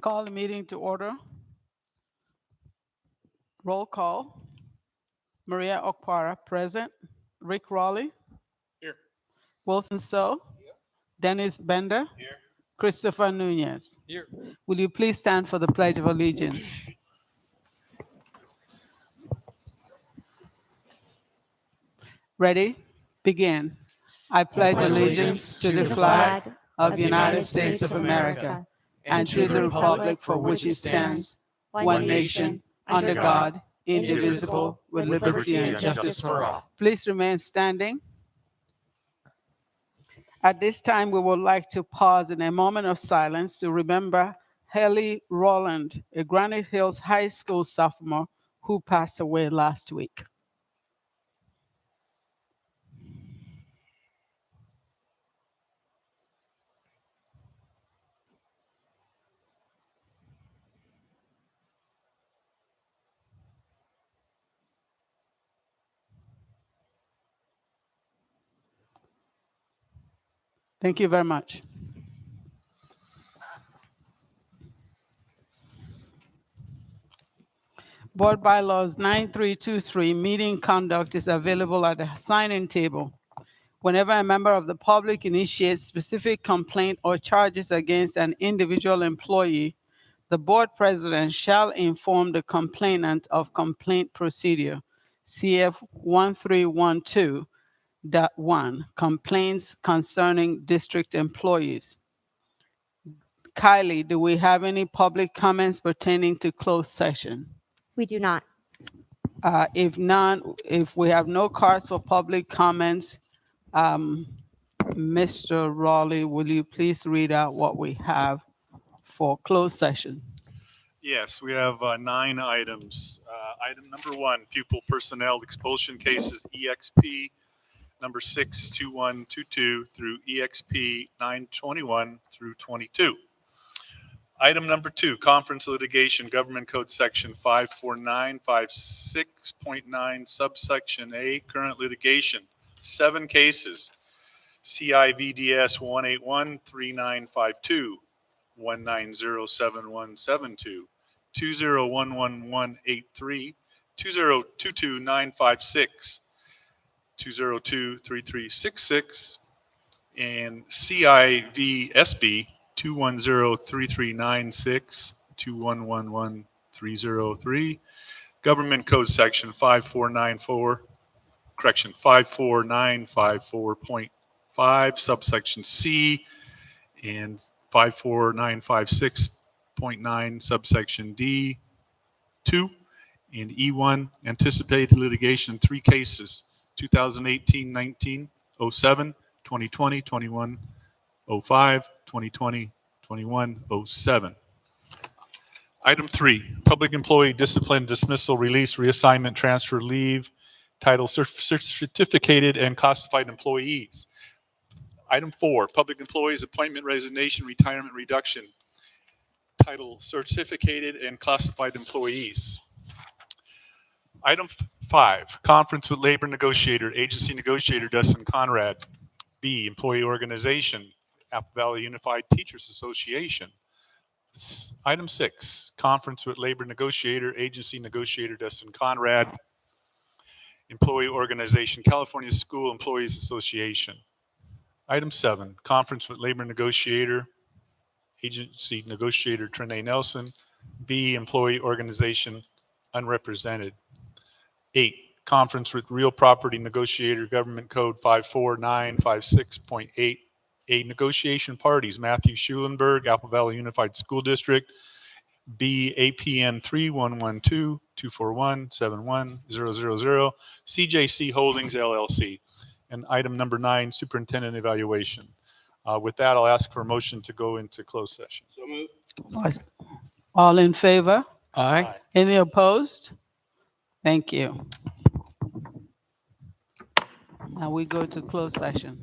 Call the meeting to order. Roll call. Maria Okpara, present. Rick Raleigh. Here. Wilson So. Dennis Bender. Here. Christopher Nunez. Here. Will you please stand for the Pledge of Allegiance? Ready? Begin. I pledge allegiance to the flag of the United States of America and to the republic for which it stands, one nation, under God, indivisible, with liberty and justice for all. Please remain standing. At this time, we would like to pause in a moment of silence to remember Haley Rowland, a Granite Hills High School sophomore who passed away last week. Thank you very much. Board Bylaws 9323, meeting conduct is available at the sign-in table. Whenever a member of the public initiates specific complaint or charges against an individual employee, the board president shall inform the complainant of complaint procedure, CF 1312.1, complaints concerning district employees. Kylie, do we have any public comments pertaining to closed session? We do not. If none, if we have no cards for public comments, Mr. Raleigh, will you please read out what we have for closed session? Yes, we have 9 items. Item number 1, pupil personnel expulsion cases, EXP number 62122 through EXP 921 through 22. Item number 2, conference litigation, Government Code Section 54956.9, subsection A, current litigation, 7 cases. CIVDS 1813952, 1907172, 2011183, 2022956, 2023366, and CIVSB 2103396, 2111303, Government Code Section 54954.5, subsection C, and 54956.9, subsection D, 2, and E1, anticipated litigation, 3 cases, 2018-19, 07, 2020, 21, 05, 2020, 21, 07. Item 3, public employee discipline, dismissal, release, reassignment, transfer, leave, title certificated and classified employees. Item 4, public employees appointment, resignation, retirement, reduction, title certificated and classified employees. Item 5, conference with labor negotiator, agency negotiator Dustin Conrad. B, employee organization, Apple Valley Unified Teachers Association. Item 6, conference with labor negotiator, agency negotiator Dustin Conrad. Employee organization, California School Employees Association. Item 7, conference with labor negotiator, agency negotiator Trinae Nelson. B, employee organization, unrepresented. 8, conference with real property negotiator, Government Code 54956.8, negotiation parties, Matthew Schulenberg, Apple Valley Unified School District. B, APN 3112-241-71000, CJC Holdings LLC. And item number 9, superintendent evaluation. With that, I'll ask for a motion to go into closed session. So moved. All in favor? Aye. Any opposed? Thank you. Now we go to closed session.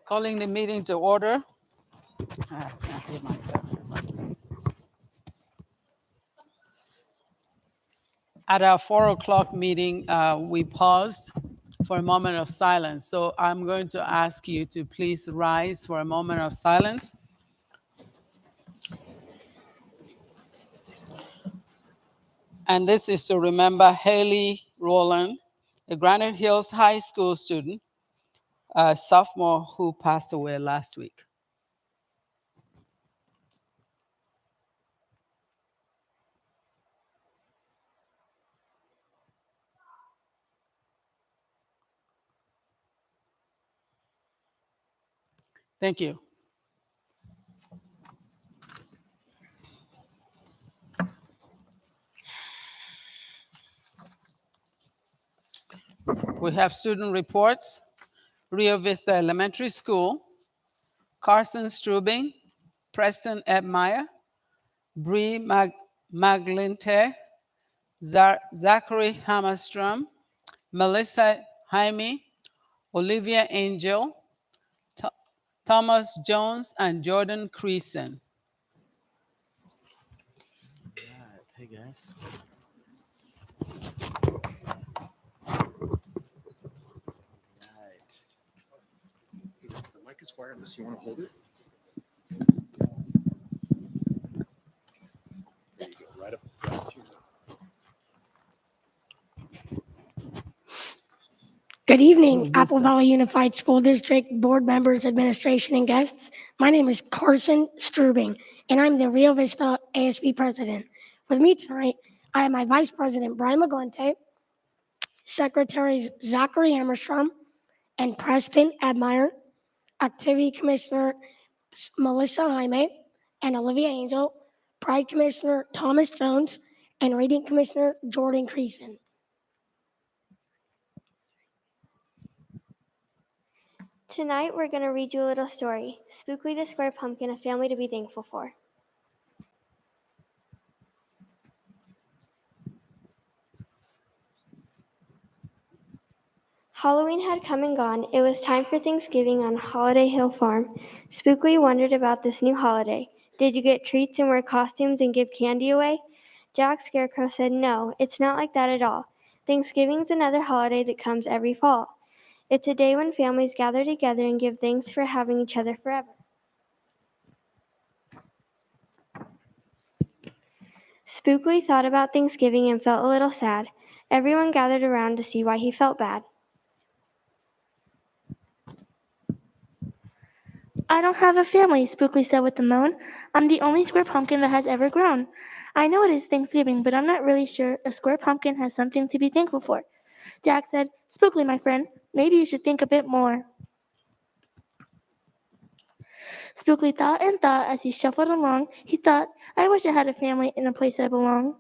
Calling the meeting to order. I hate myself. At our 4 o'clock meeting, we paused for a moment of silence. So I'm going to ask you to please rise for a moment of silence. And this is to remember Haley Rowland, a Granite Hills High School student, a sophomore who passed away last week. Thank you. We have student reports. Rio Vista Elementary School, Carson Strubing, Preston Edmeyer, Bree Maglinte, Zachary Hammerstrom, Melissa Jaime, Olivia Angel, Thomas Jones, and Jordan Creason. Hey guys. The mic is wireless. You want to hold it? There you go. Right up to your Good evening, Apple Valley Unified School District board members, administration, and guests. My name is Carson Strubing, and I'm the Rio Vista ASB president. With me tonight, I have my vice president, Brian McGlinte, secretaries Zachary Hammerstrom and Preston Admire, activity commissioner Melissa Jaime and Olivia Angel, pride commissioner Thomas Jones, and reading commissioner Jordan Creason. Tonight, we're going to read you a little story, Spookly the Square Pumpkin, a family to be thankful for. Halloween had come and gone. It was time for Thanksgiving on Holiday Hill Farm. Spookly wondered about this new holiday. Did you get treats and wear costumes and give candy away? Jack Scarecrow said, no, it's not like that at all. Thanksgiving's another holiday that comes every fall. It's a day when families gather together and give thanks for having each other forever. Spookly thought about Thanksgiving and felt a little sad. Everyone gathered around to see why he felt bad. I don't have a family, Spookly said with a moan. I'm the only square pumpkin that has ever grown. I know it is Thanksgiving, but I'm not really sure a square pumpkin has something to be thankful for. Jack said, Spookly, my friend, maybe you should think a bit more. Spookly thought and thought as he shuffled along. He thought, I wish I had a family in a place I belong.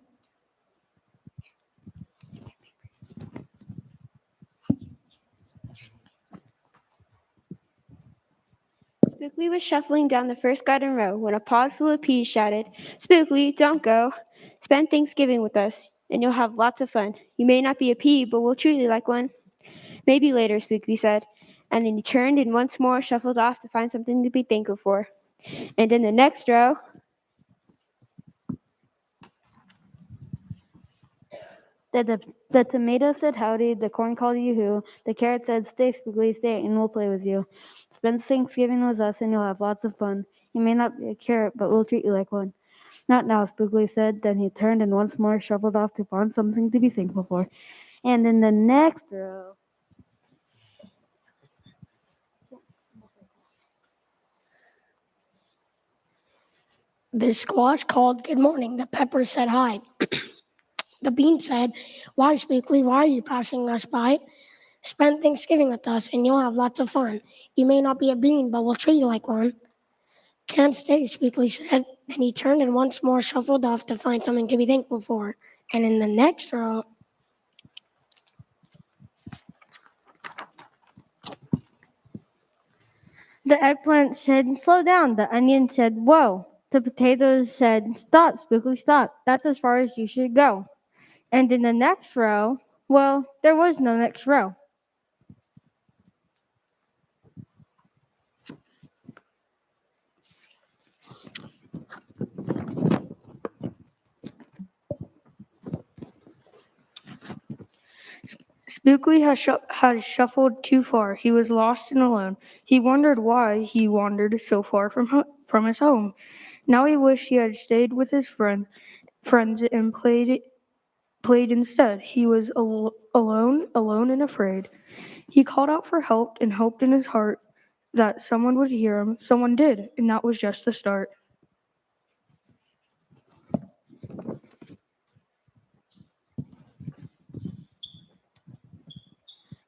Spookly was shuffling down the first garden row when a pod full of peas shouted, Spookly, don't go. Spend Thanksgiving with us, and you'll have lots of fun. You may not be a pea, but we'll treat you like one. Maybe later, Spookly said, and then he turned and once more shuffled off to find something to be thankful for. And in the next row, The tomato said howdy, the corn called yoo-hoo, the carrot said stay Spookly, stay and we'll play with you. Spend Thanksgiving with us and you'll have lots of fun. You may not be a carrot, but we'll treat you like one. Not now, Spookly said. Then he turned and once more shuffled off to find something to be thankful for. And in the next row, The squash called good morning. The pepper said hi. The bean said, why, Spookly, why are you passing us by? Spend Thanksgiving with us and you'll have lots of fun. You may not be a bean, but we'll treat you like one. Can't stay, Spookly said. Then he turned and once more shuffled off to find something to be thankful for. And in the next row, the eggplant said, slow down. The onion said, whoa. The potatoes said, stop, Spookly, stop. That's as far as you should go. And in the next row, well, there was no next row. Spookley had shuffled too far. He was lost and alone. He wondered why he wandered so far from his home. Now he wished he had stayed with his friends and played instead. He was alone and afraid. He called out for help and hoped in his heart that someone would hear him. Someone did, and that was just the start.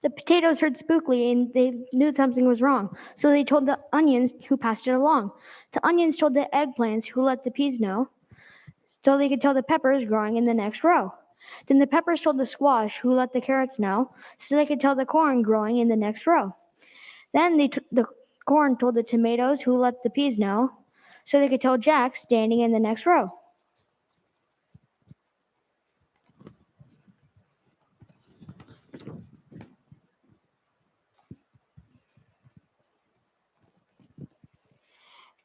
The potatoes heard Spookly and they knew something was wrong, so they told the onions who passed it along. The onions told the eggplants who let the peas know, so they could tell the peppers growing in the next row. Then the peppers told the squash who let the carrots know, so they could tell the corn growing in the next row. Then the corn told the tomatoes who let the peas know, so they could tell Jack standing in the next row.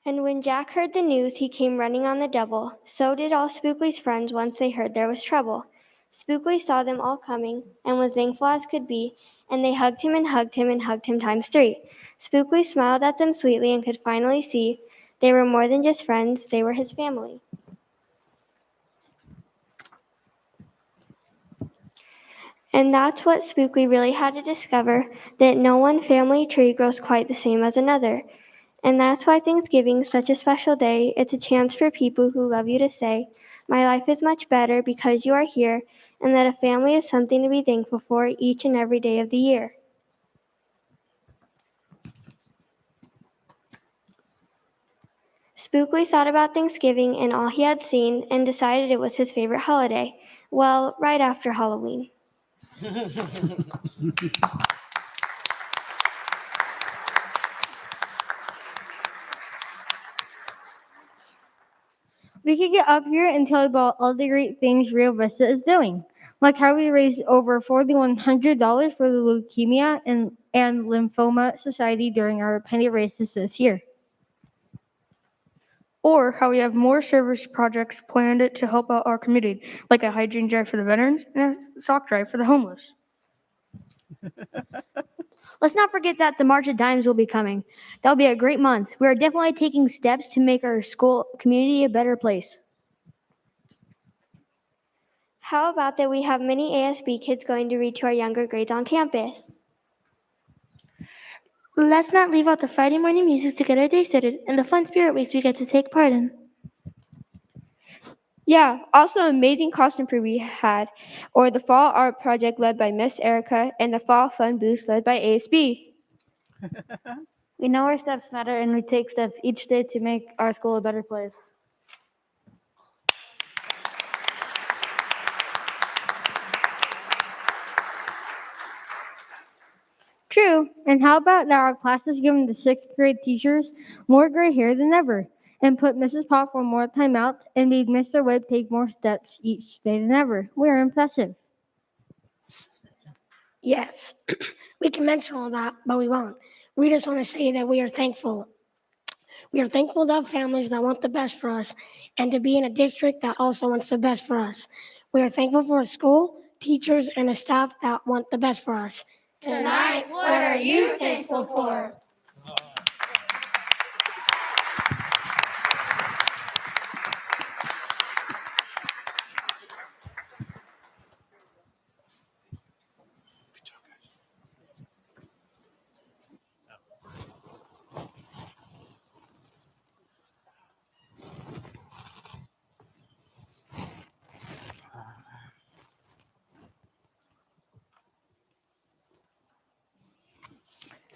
And when Jack heard the news, he came running on the double. So did all Spookly's friends once they heard there was trouble. Spookly saw them all coming and was thankful as could be, and they hugged him and hugged him and hugged him times 3. Spookly smiled at them sweetly and could finally see they were more than just friends, they were his family. And that's what Spookly really had to discover, that no one family tree grows quite the same as another. And that's why Thanksgiving is such a special day. It's a chance for people who love you to say, "My life is much better because you are here," and that a family is something to be thankful for each and every day of the year. Spookly thought about Thanksgiving and all he had seen and decided it was his favorite holiday. Well, right after Halloween. We could get up here and tell about all the great things Rio Vista is doing, like how we raised over $4,100 for the Leukemia and Lymphoma Society during our penny races this year. Or how we have more service projects planned to help out our community, like a hygiene drive for the veterans and a sock drive for the homeless. Let's not forget that the March of Dimes will be coming. That'll be a great month. We are definitely taking steps to make our school community a better place. How about that we have many ASB kids going to read to our younger grades on campus? Let's not leave out the Friday morning music to get our day started and the fun spirit weeks we get to take part in. Yeah, also amazing costume crew we had, or the fall art project led by Miss Erica and the fall fun boost led by ASB. We know our steps matter and we take steps each day to make our school a better place. True, and how about that our class has given the 6th grade teachers more gray hair than ever, and put Mrs. Pop for more time out, and made Mr. Webb take more steps each day than ever. We are impressive. Yes, we can mention all that, but we won't. We just want to say that we are thankful. We are thankful to have families that want the best for us and to be in a district that also wants the best for us. We are thankful for a school, teachers, and a staff that want the best for us. Tonight, what are you thankful for?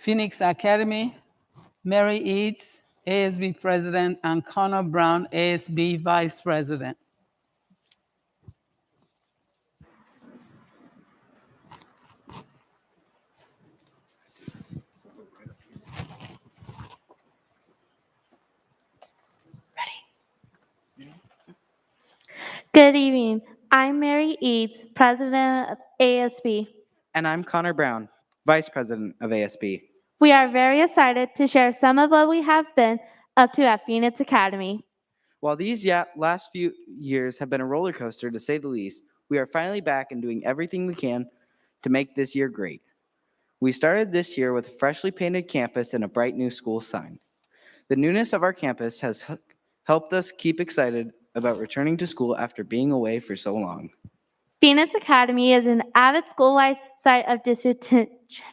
Phoenix Academy, Mary Eads, ASB President, and Connor Brown, ASB Vice President. Good evening. I'm Mary Eads, President of ASB. And I'm Connor Brown, Vice President of ASB. We are very excited to share some of what we have been up to at Phoenix Academy. While these last few years have been a roller coaster to say the least, we are finally back and doing everything we can to make this year great. We started this year with a freshly painted campus and a bright new school sign. The newness of our campus has helped us keep excited about returning to school after being away for so long. Phoenix Academy is an avid school-wide site of dissertation,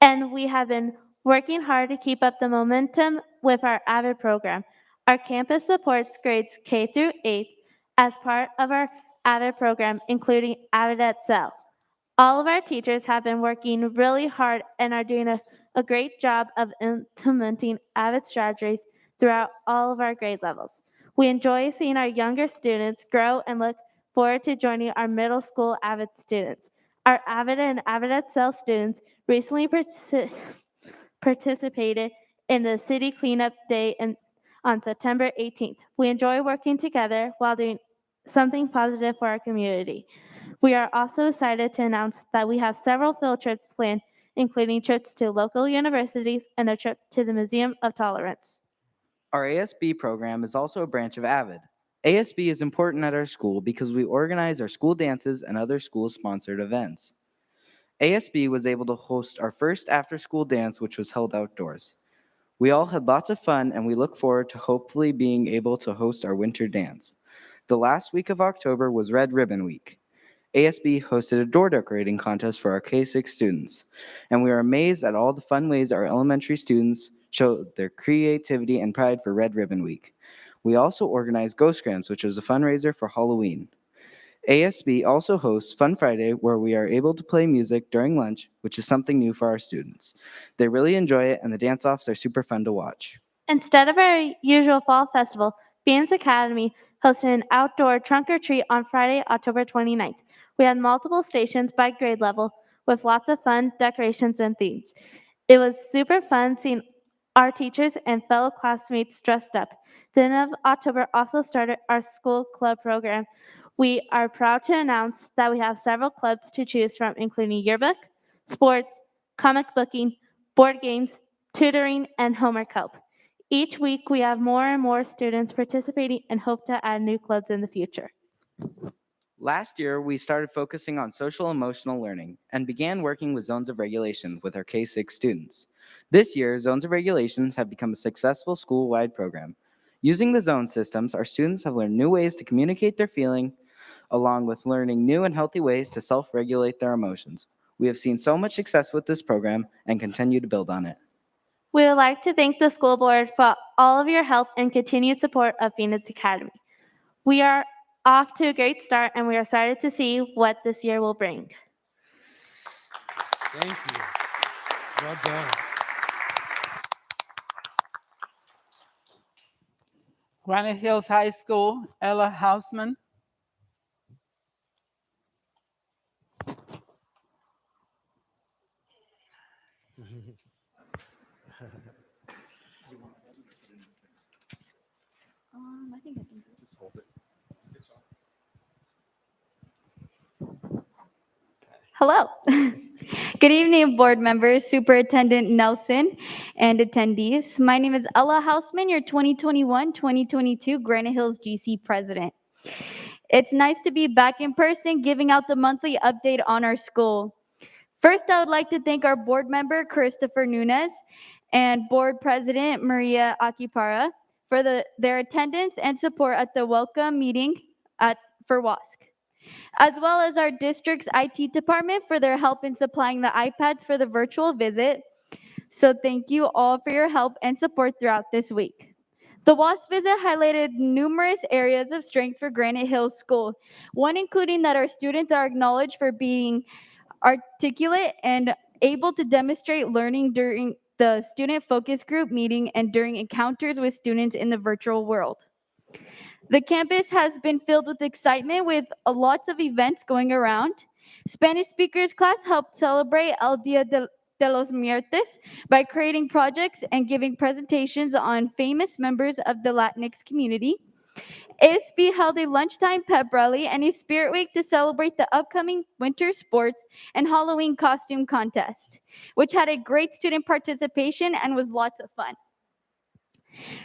and we have been working hard to keep up the momentum with our AVID program. Our campus supports grades K through 8th as part of our AVID program, including AVID Excel. All of our teachers have been working really hard and are doing a great job of implementing AVID strategies throughout all of our grade levels. We enjoy seeing our younger students grow and look forward to joining our middle school AVID students. Our AVID and AVID Excel students recently participated in the City Cleanup Day on September 18th. We enjoy working together while doing something positive for our community. We are also excited to announce that we have several field trips planned, including trips to local universities and a trip to the Museum of Tolerance. Our ASB program is also a branch of AVID. ASB is important at our school because we organize our school dances and other school-sponsored events. ASB was able to host our first after-school dance, which was held outdoors. We all had lots of fun, and we look forward to hopefully being able to host our winter dance. The last week of October was Red Ribbon Week. ASB hosted a door decorating contest for our K-6 students, and we are amazed at all the fun ways our elementary students showed their creativity and pride for Red Ribbon Week. We also organized Ghost Grams, which was a fundraiser for Halloween. ASB also hosts Fun Friday, where we are able to play music during lunch, which is something new for our students. They really enjoy it, and the dance-offs are super fun to watch. Instead of our usual fall festival, Phoenix Academy hosted an outdoor trunk or treat on Friday, October 29th. We had multiple stations by grade level with lots of fun, decorations, and themes. It was super fun seeing our teachers and fellow classmates dressed up. The end of October also started our school club program. We are proud to announce that we have several clubs to choose from, including yearbook, sports, comic booking, board games, tutoring, and homework help. Each week, we have more and more students participating and hope to add new clubs in the future. Last year, we started focusing on social emotional learning and began working with Zones of Regulation with our K-6 students. This year, Zones of Regulations have become a successful school-wide program. Using the zone systems, our students have learned new ways to communicate their feeling, along with learning new and healthy ways to self-regulate their emotions. We have seen so much success with this program and continue to build on it. We would like to thank the school board for all of your help and continued support of Phoenix Academy. We are off to a great start, and we are excited to see what this year will bring. Thank you. Well done. Granite Hills High School, Ella Hausman. Hello. Good evening, board members, Superintendent Nelson, and attendees. My name is Ella Hausman, your 2021-2022 Granite Hills GC president. It's nice to be back in person giving out the monthly update on our school. First, I would like to thank our board member, Christopher Nunes, and board president, Maria Akipara, for their attendance and support at the welcome meeting for WASC, as well as our district's IT department for their help in supplying the iPads for the virtual visit. So thank you all for your help and support throughout this week. The WASC visit highlighted numerous areas of strength for Granite Hills School, one including that our students are acknowledged for being articulate and able to demonstrate learning during the student focus group meeting and during encounters with students in the virtual world. The campus has been filled with excitement with lots of events going around. Spanish speakers class helped celebrate El Día de los Muertos by creating projects and giving presentations on famous members of the Latinx community. ASB held a lunchtime pep rally and a spirit week to celebrate the upcoming winter sports and Halloween costume contest, which had a great student participation and was lots of fun.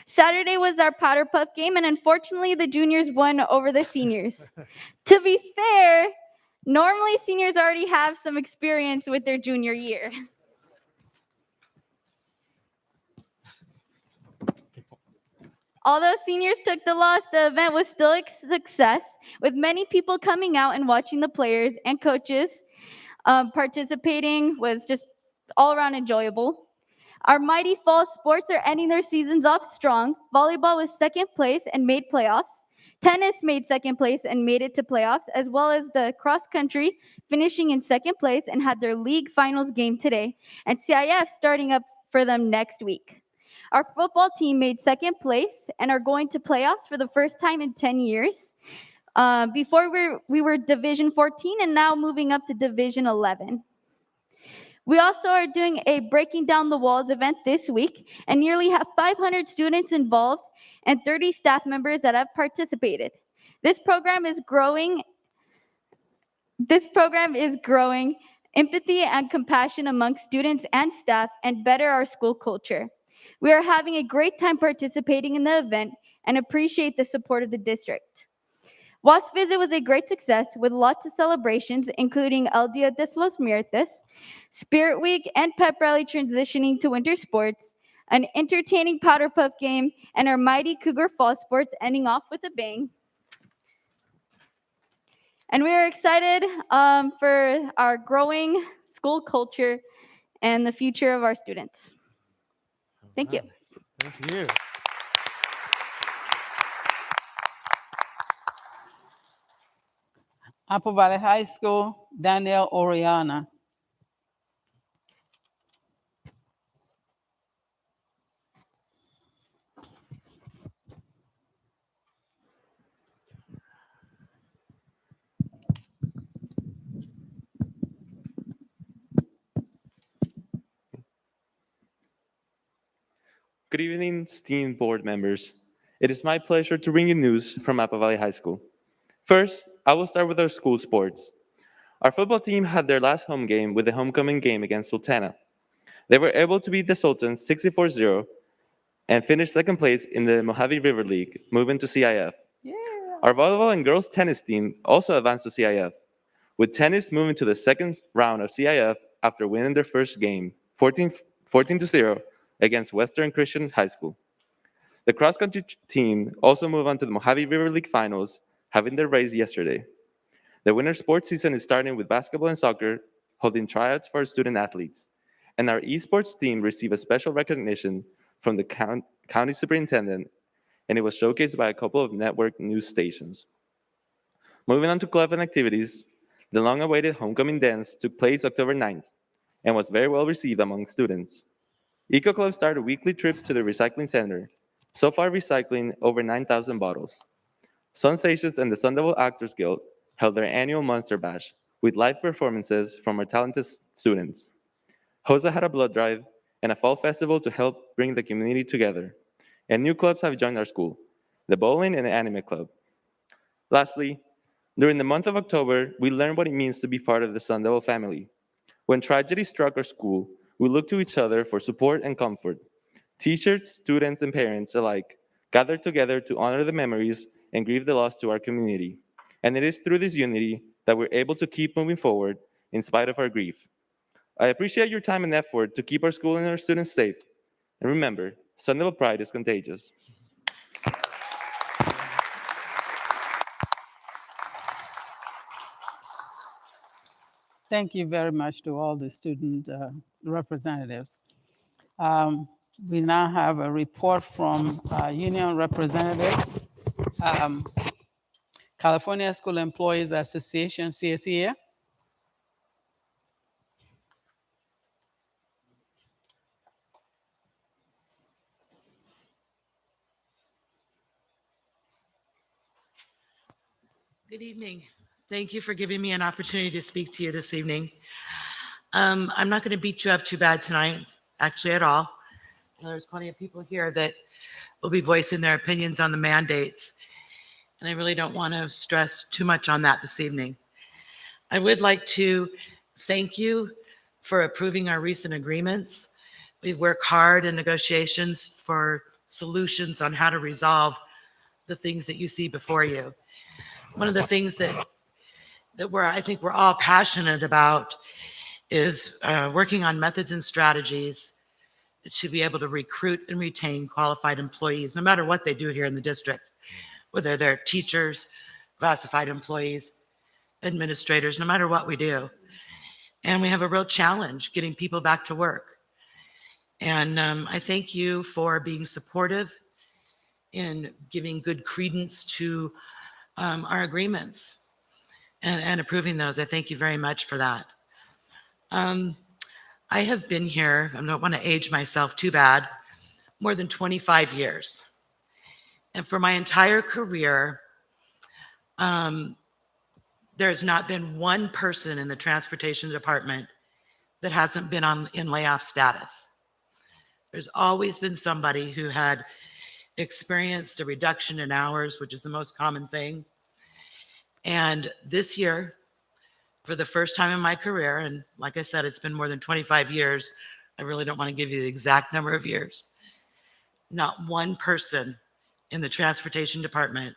Saturday was our Powder Puff game, and unfortunately, the juniors won over the seniors. To be fair, Normally, seniors already have some experience with their junior year. Although seniors took the loss, the event was still a success, with many people coming out and watching the players and coaches participating was just all around enjoyable. Our mighty fall sports are ending their seasons off strong. Volleyball was second place and made playoffs. Tennis made second place and made it to playoffs, as well as the cross country finishing in second place and had their league finals game today, and CIF starting up for them next week. Our football team made second place and are going to playoffs for the first time in 10 years. Before we were Division 14 and now moving up to Division 11. We also are doing a Breaking Down the Walls event this week and nearly have 500 students involved and 30 staff members that have participated. This program is growing empathy and compassion among students and staff and better our school culture. We are having a great time participating in the event and appreciate the support of the district. WASP Visit was a great success with lots of celebrations, including El Dia de los Muertos, Spirit Week, and Pep Rally transitioning to winter sports, an entertaining Powder Puff game, and our mighty Cougar Fall sports ending off with a bang. And we are excited for our growing school culture and the future of our students. Thank you. Thank you. Apple Valley High School, Daniel Oriana. Good evening, esteemed board members. It is my pleasure to bring you news from Apple Valley High School. First, I will start with our school sports. Our football team had their last home game with the homecoming game against Sultana. They were able to beat the Sultans 64-0 and finish second place in the Mojave River League, moving to CIF. Yeah. Our volleyball and girls tennis team also advanced to CIF, with tennis moving to the second round of CIF after winning their first game, 14-0 against Western Christian High School. The cross-country team also moved on to the Mojave River League finals, having their race yesterday. The winter sports season is starting with basketball and soccer, holding tryouts for our student athletes. And our esports team received a special recognition from the county superintendent, and it was showcased by a couple of network news stations. Moving on to club and activities, the long-awaited homecoming dance took place October 9th and was very well received among students. Eco Club started weekly trips to the recycling center, so far recycling over 9,000 bottles. Sun Stations and the Sun Devil Actors Guild held their annual Monster Bash with live performances from our talented students. HOSA had a blood drive and a fall festival to help bring the community together. And new clubs have joined our school, the Bowling and the Anime Club. Lastly, during the month of October, we learned what it means to be part of the Sun Devil family. When tragedy struck our school, we looked to each other for support and comfort. Teachers, students, and parents alike gathered together to honor the memories and grieve the loss to our community. And it is through this unity that we're able to keep moving forward in spite of our grief. I appreciate your time and effort to keep our school and our students safe. And remember, Sun Devil pride is contagious. Thank you very much to all the student representatives. We now have a report from union representatives. California School Employees Association, CSEA. Good evening. Thank you for giving me an opportunity to speak to you this evening. I'm not going to beat you up too bad tonight, actually at all. There's plenty of people here that will be voicing their opinions on the mandates, and I really don't want to stress too much on that this evening. I would like to thank you for approving our recent agreements. We've worked hard in negotiations for solutions on how to resolve the things that you see before you. One of the things that that I think we're all passionate about is working on methods and strategies to be able to recruit and retain qualified employees, no matter what they do here in the district, whether they're teachers, classified employees, administrators, no matter what we do. And we have a real challenge getting people back to work. And I thank you for being supportive in giving good credence to our agreements and approving those. I thank you very much for that. I have been here, I don't want to age myself too bad, more than 25 years. And for my entire career, there's not been one person in the transportation department that hasn't been in layoff status. There's always been somebody who had experienced a reduction in hours, which is the most common thing. And this year, for the first time in my career, and like I said, it's been more than 25 years, I really don't want to give you the exact number of years, not one person in the transportation department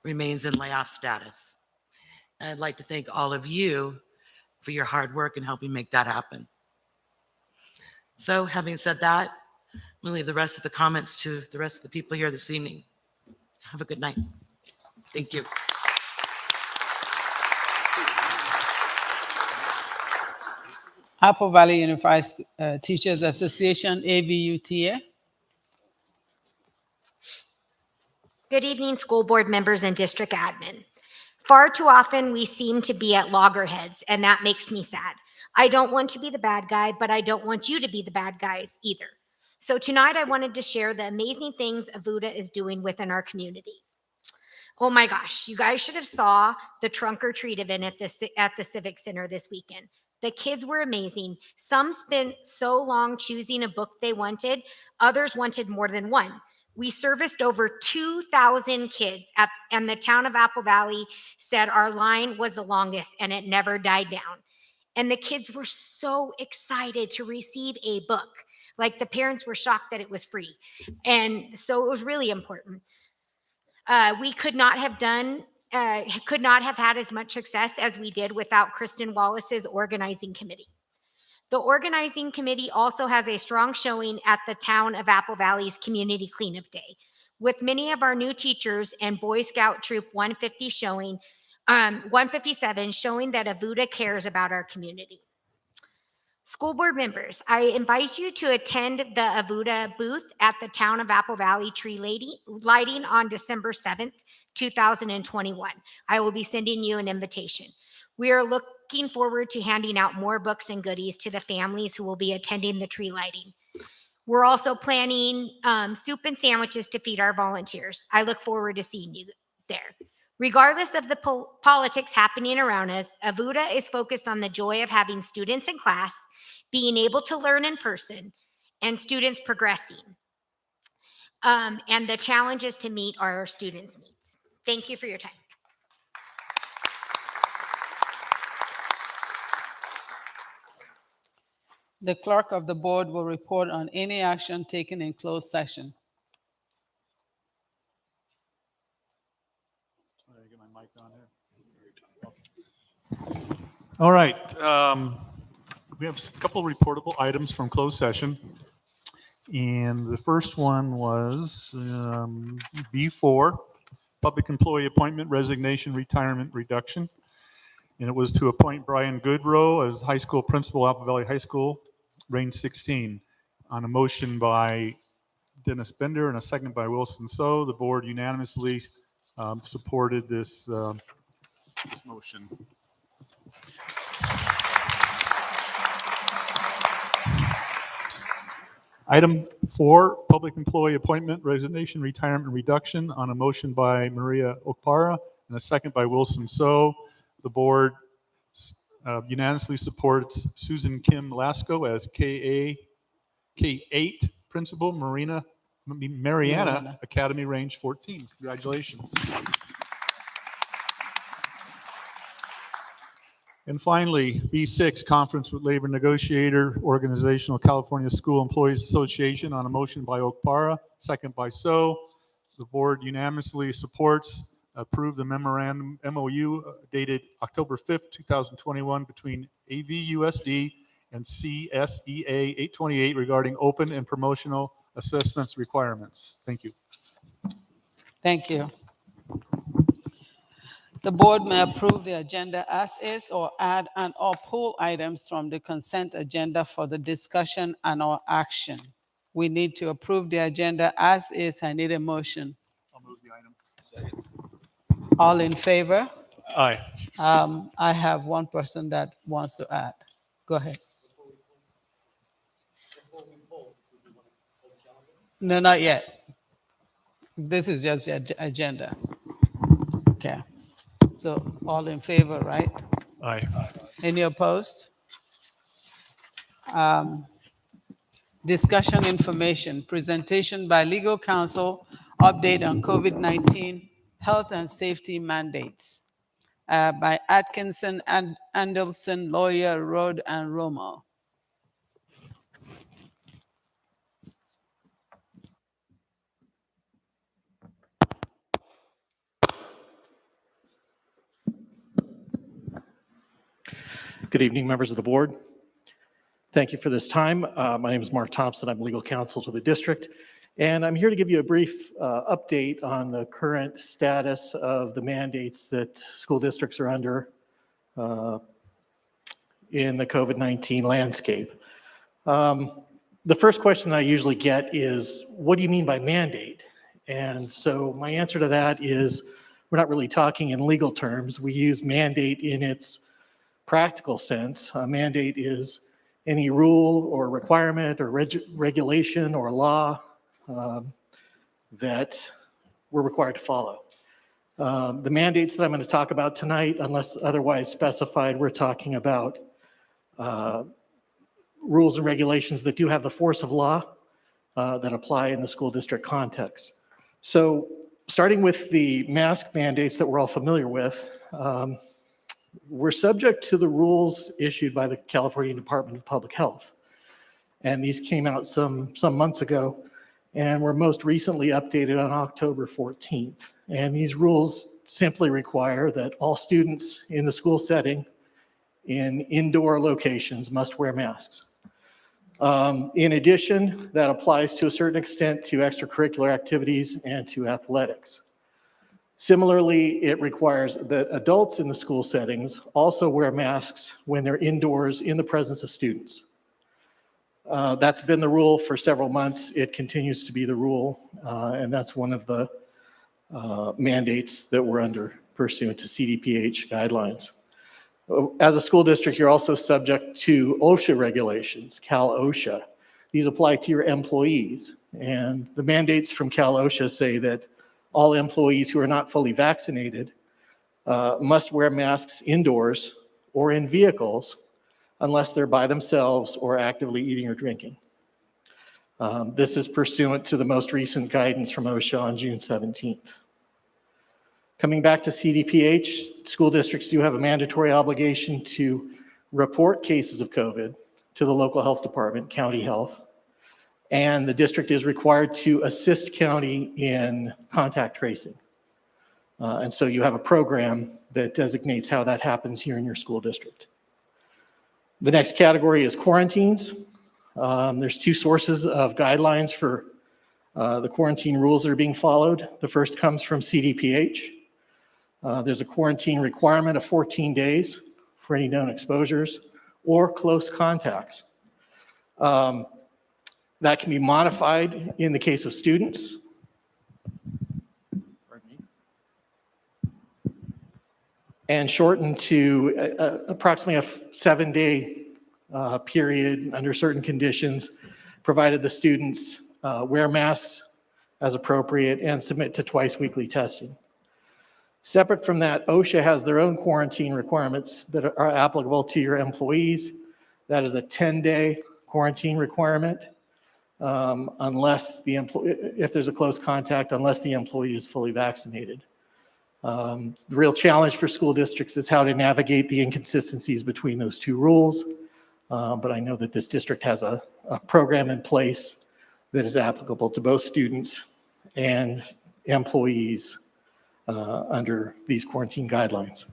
remains in layoff status. And I'd like to thank all of you for your hard work in helping make that happen. So having said that, I'm going to leave the rest of the comments to the rest of the people here this evening. Have a good night. Thank you. Apple Valley Unified Teachers Association, AVUTA. Good evening, school board members and district admin. Far too often we seem to be at loggerheads, and that makes me sad. I don't want to be the bad guy, but I don't want you to be the bad guys either. So tonight I wanted to share the amazing things AVUTA is doing within our community. Oh my gosh, you guys should have saw the trunk or treat event at the Civic Center this weekend. The kids were amazing. Some spent so long choosing a book they wanted, others wanted more than one. We serviced over 2,000 kids, and the town of Apple Valley said our line was the longest and it never died down. And the kids were so excited to receive a book. Like the parents were shocked that it was free. And so it was really important. We could not have had as much success as we did without Kristen Wallace's organizing committee. The organizing committee also has a strong showing at the town of Apple Valley's Community Cleanup Day, with many of our new teachers and Boy Scout Troop 157 showing that AVUTA cares about our community. School board members, I invite you to attend the AVUTA booth at the town of Apple Valley tree lighting on December 7th, 2021. I will be sending you an invitation. We are looking forward to handing out more books and goodies to the families who will be attending the tree lighting. We're also planning soup and sandwiches to feed our volunteers. I look forward to seeing you there. Regardless of the politics happening around us, AVUTA is focused on the joy of having students in class, being able to learn in person, and students progressing, and the challenges to meet our students' needs. Thank you for your time. The clerk of the board will report on any action taken in closed session. Get my mic on here. All right. We have a couple of reportable items from closed session. And the first one was B4, public employee appointment, resignation, retirement, reduction. And it was to appoint Brian Goodrow as high school principal, Apple Valley High School, range 16. On a motion by Dennis Bender and a second by Wilson So, the board unanimously supported this motion. Item 4, public employee appointment, resignation, retirement, reduction. On a motion by Maria Okpara and a second by Wilson So, the board unanimously supports Susan Kim Lasco as K8 principal, Mariana Academy, range 14. Congratulations. And finally, B6, conference with labor negotiator, organizational California School Employees Association. On a motion by Okpara, second by So, the board unanimously supports approve the memorandum MOU dated October 5th, 2021 between AVUSD and CSEA 828 regarding open and promotional assessments requirements. Thank you. Thank you. The board may approve the agenda as is or add and or pull items from the consent agenda for the discussion and or action. We need to approve the agenda as is. I need a motion. I'll move the item. Second. All in favor? Aye. I have one person that wants to add. Go ahead. No, not yet. This is just the agenda. Okay. So all in favor, right? Aye. Any opposed? Discussion information, presentation by legal counsel, update on COVID-19 health and safety mandates by Atkinson and Andelson, lawyer, Road and Romo. Good evening, members of the board. Thank you for this time. My name is Mark Thompson. I'm legal counsel to the district, and I'm here to give you a brief update on the current status of the mandates that school districts are under in the COVID-19 landscape. The first question that I usually get is, what do you mean by mandate? And so my answer to that is, we're not really talking in legal terms. We use mandate in its practical sense. A mandate is any rule or requirement or regulation or law that we're required to follow. The mandates that I'm going to talk about tonight, unless otherwise specified, we're talking about rules and regulations that do have the force of law that apply in the school district context. So starting with the mask mandates that we're all familiar with, we're subject to the rules issued by the California Department of Public Health. And these came out some months ago and were most recently updated on October 14th. And these rules simply require that all students in the school setting in indoor locations must wear masks. In addition, that applies to a certain extent to extracurricular activities and to athletics. Similarly, it requires that adults in the school settings also wear masks when they're indoors in the presence of students. That's been the rule for several months. It continues to be the rule, and that's one of the mandates that we're under pursuant to CDPH guidelines. As a school district, you're also subject to OSHA regulations, Cal OSHA. These apply to your employees, and the mandates from Cal OSHA say that all employees who are not fully vaccinated must wear masks indoors or in vehicles unless they're by themselves or actively eating or drinking. This is pursuant to the most recent guidance from OSHA on June 17th. Coming back to CDPH, school districts do have a mandatory obligation to report cases of COVID to the local health department, county health, and the district is required to assist county in contact tracing. And so you have a program that designates how that happens here in your school district. The next category is quarantines. There's two sources of guidelines for the quarantine rules that are being followed. The first comes from CDPH. There's a quarantine requirement of 14 days for any known exposures or close contacts. That can be modified in the case of students. And shortened to approximately a 7-day period under certain conditions, provided the students wear masks as appropriate and submit to twice weekly testing. Separate from that, OSHA has their own quarantine requirements that are applicable to your employees. That is a 10-day quarantine requirement unless if there's a close contact, unless the employee is fully vaccinated. The real challenge for school districts is how to navigate the inconsistencies between those two rules. But I know that this district has a program in place that is applicable to both students and employees under these quarantine guidelines.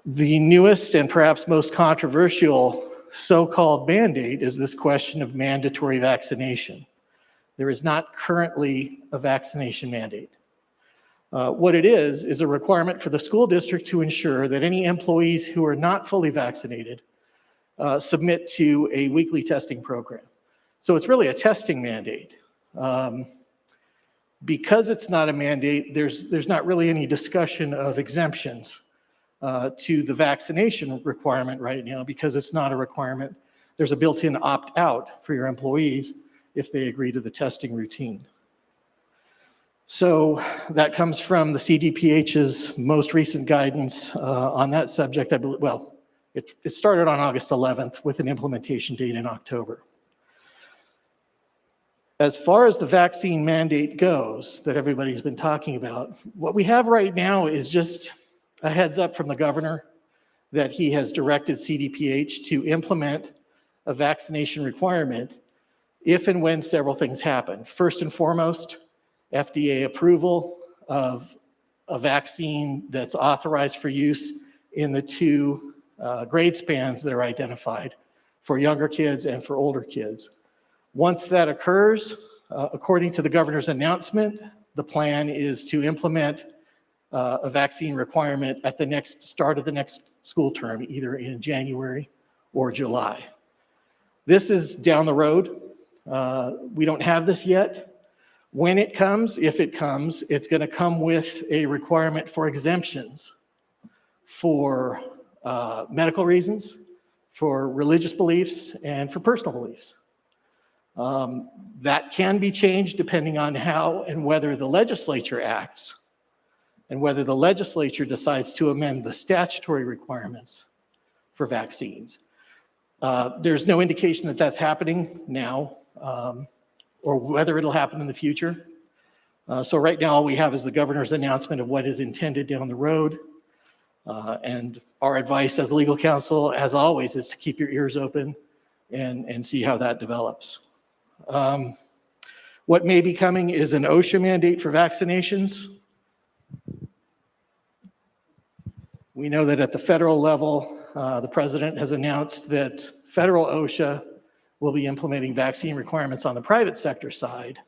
The newest and perhaps most controversial so-called mandate is this question of mandatory vaccination. There is not currently a vaccination mandate. What it is a requirement for the school district to ensure that any employees who are not fully vaccinated submit to a weekly testing program. So it's really a testing mandate. Because it's not a mandate, there's not really any discussion of exemptions to the vaccination requirement right now because it's not a requirement. There's a built-in opt-out for your employees if they agree to the testing routine. So that comes from the CDPH's most recent guidance on that subject. I believe, well, it started on August 11th with an implementation date in October. As far as the vaccine mandate goes that everybody's been talking about, what we have right now is just a heads up from the governor that he has directed CDPH to implement a vaccination requirement if and when several things happen. First and foremost, FDA approval of a vaccine that's authorized for use in the two grade spans that are identified for younger kids and for older kids. Once that occurs, according to the governor's announcement, the plan is to implement a vaccine requirement at the start of the next school term, either in January or July. This is down the road. We don't have this yet. When it comes, if it comes, it's going to come with a requirement for exemptions for medical reasons, for religious beliefs, and for personal beliefs. That can be changed depending on how and whether the legislature acts and whether the legislature decides to amend the statutory requirements for vaccines. There's no indication that that's happening now or whether it'll happen in the future. So right now, all we have is the governor's announcement of what is intended down the road. And our advice as legal counsel, as always, is to keep your ears open and see how that develops. What may be coming is an OSHA mandate for vaccinations. We know that at the federal level, the president has announced that federal OSHA will be implementing vaccine requirements on the private sector side.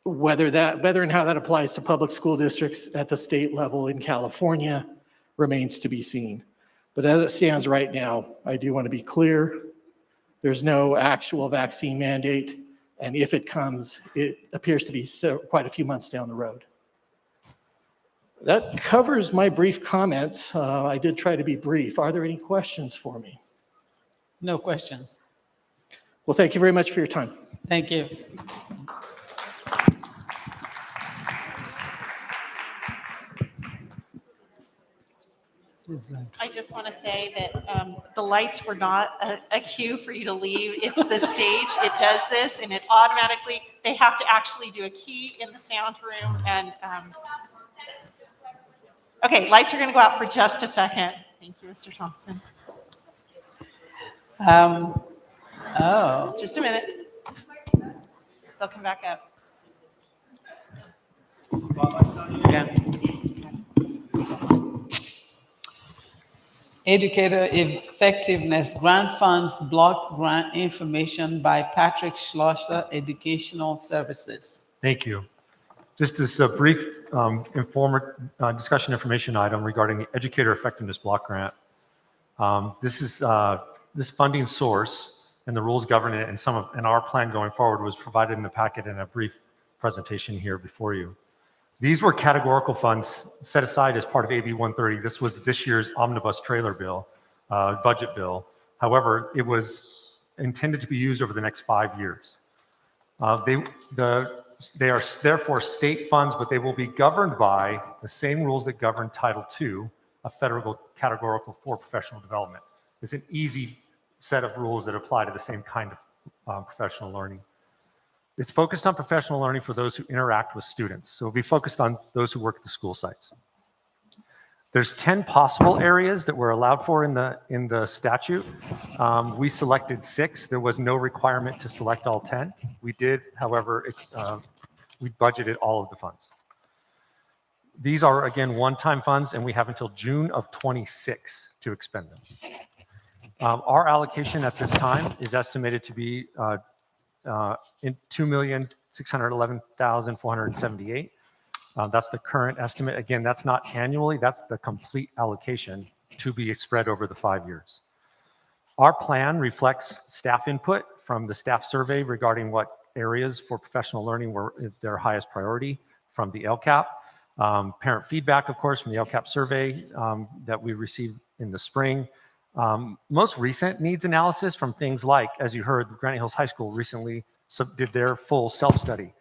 Whether and how that applies to public school districts at the state level in California remains to be seen. But as it stands right now, I do want to be clear, there's no actual vaccine mandate, and if it comes, it appears to be quite a few months down the road. That covers my brief comments. I did try to be brief. Are there any questions for me? No questions. Well, thank you very much for your time. Thank you. I just want to say that the lights were not a cue for you to leave. It's the stage. It does this, and it automatically, they have to actually do a key in the sound room. And okay, lights are going to go out for just a second. Thank you, Mr. Thompson. Just a minute. They'll come back up. Yeah. Educator Effectiveness Grant Funds Block Grant Information by Patrick Schlosser, Educational Services. Thank you. Just as a brief discussion information item regarding the Educator Effectiveness Block Grant. This funding source and the rules governing it and our plan going forward was provided in the packet in a brief presentation here before you. These were categorical funds set aside as part of AB 130. This was this year's omnibus trailer bill, budget bill. However, it was intended to be used over the next 5 years. They are therefore state funds, but they will be governed by the same rules that govern Title II, a federal categorical for professional development. It's an easy set of rules that apply to the same kind of professional learning. It's focused on professional learning for those who interact with students. So it'll be focused on those who work at the school sites. There's 10 possible areas that we're allowed for in the statute. We selected 6. There was no requirement to select all 10. We did, however, We budgeted all of the funds. These are, again, one-time funds, and we have until June of 26 to expend them. Our allocation at this time is estimated to be in $2,611,478. That's the current estimate. Again, that's not annually, that's the complete allocation to be spread over the 5 years. Our plan reflects staff input from the staff survey regarding what areas for professional learning were their highest priority from the LCAP. Parent feedback, of course, from the LCAP survey that we received in the spring. Most recent needs analysis from things like, as you heard, Granite Hills High School recently did their full self-study.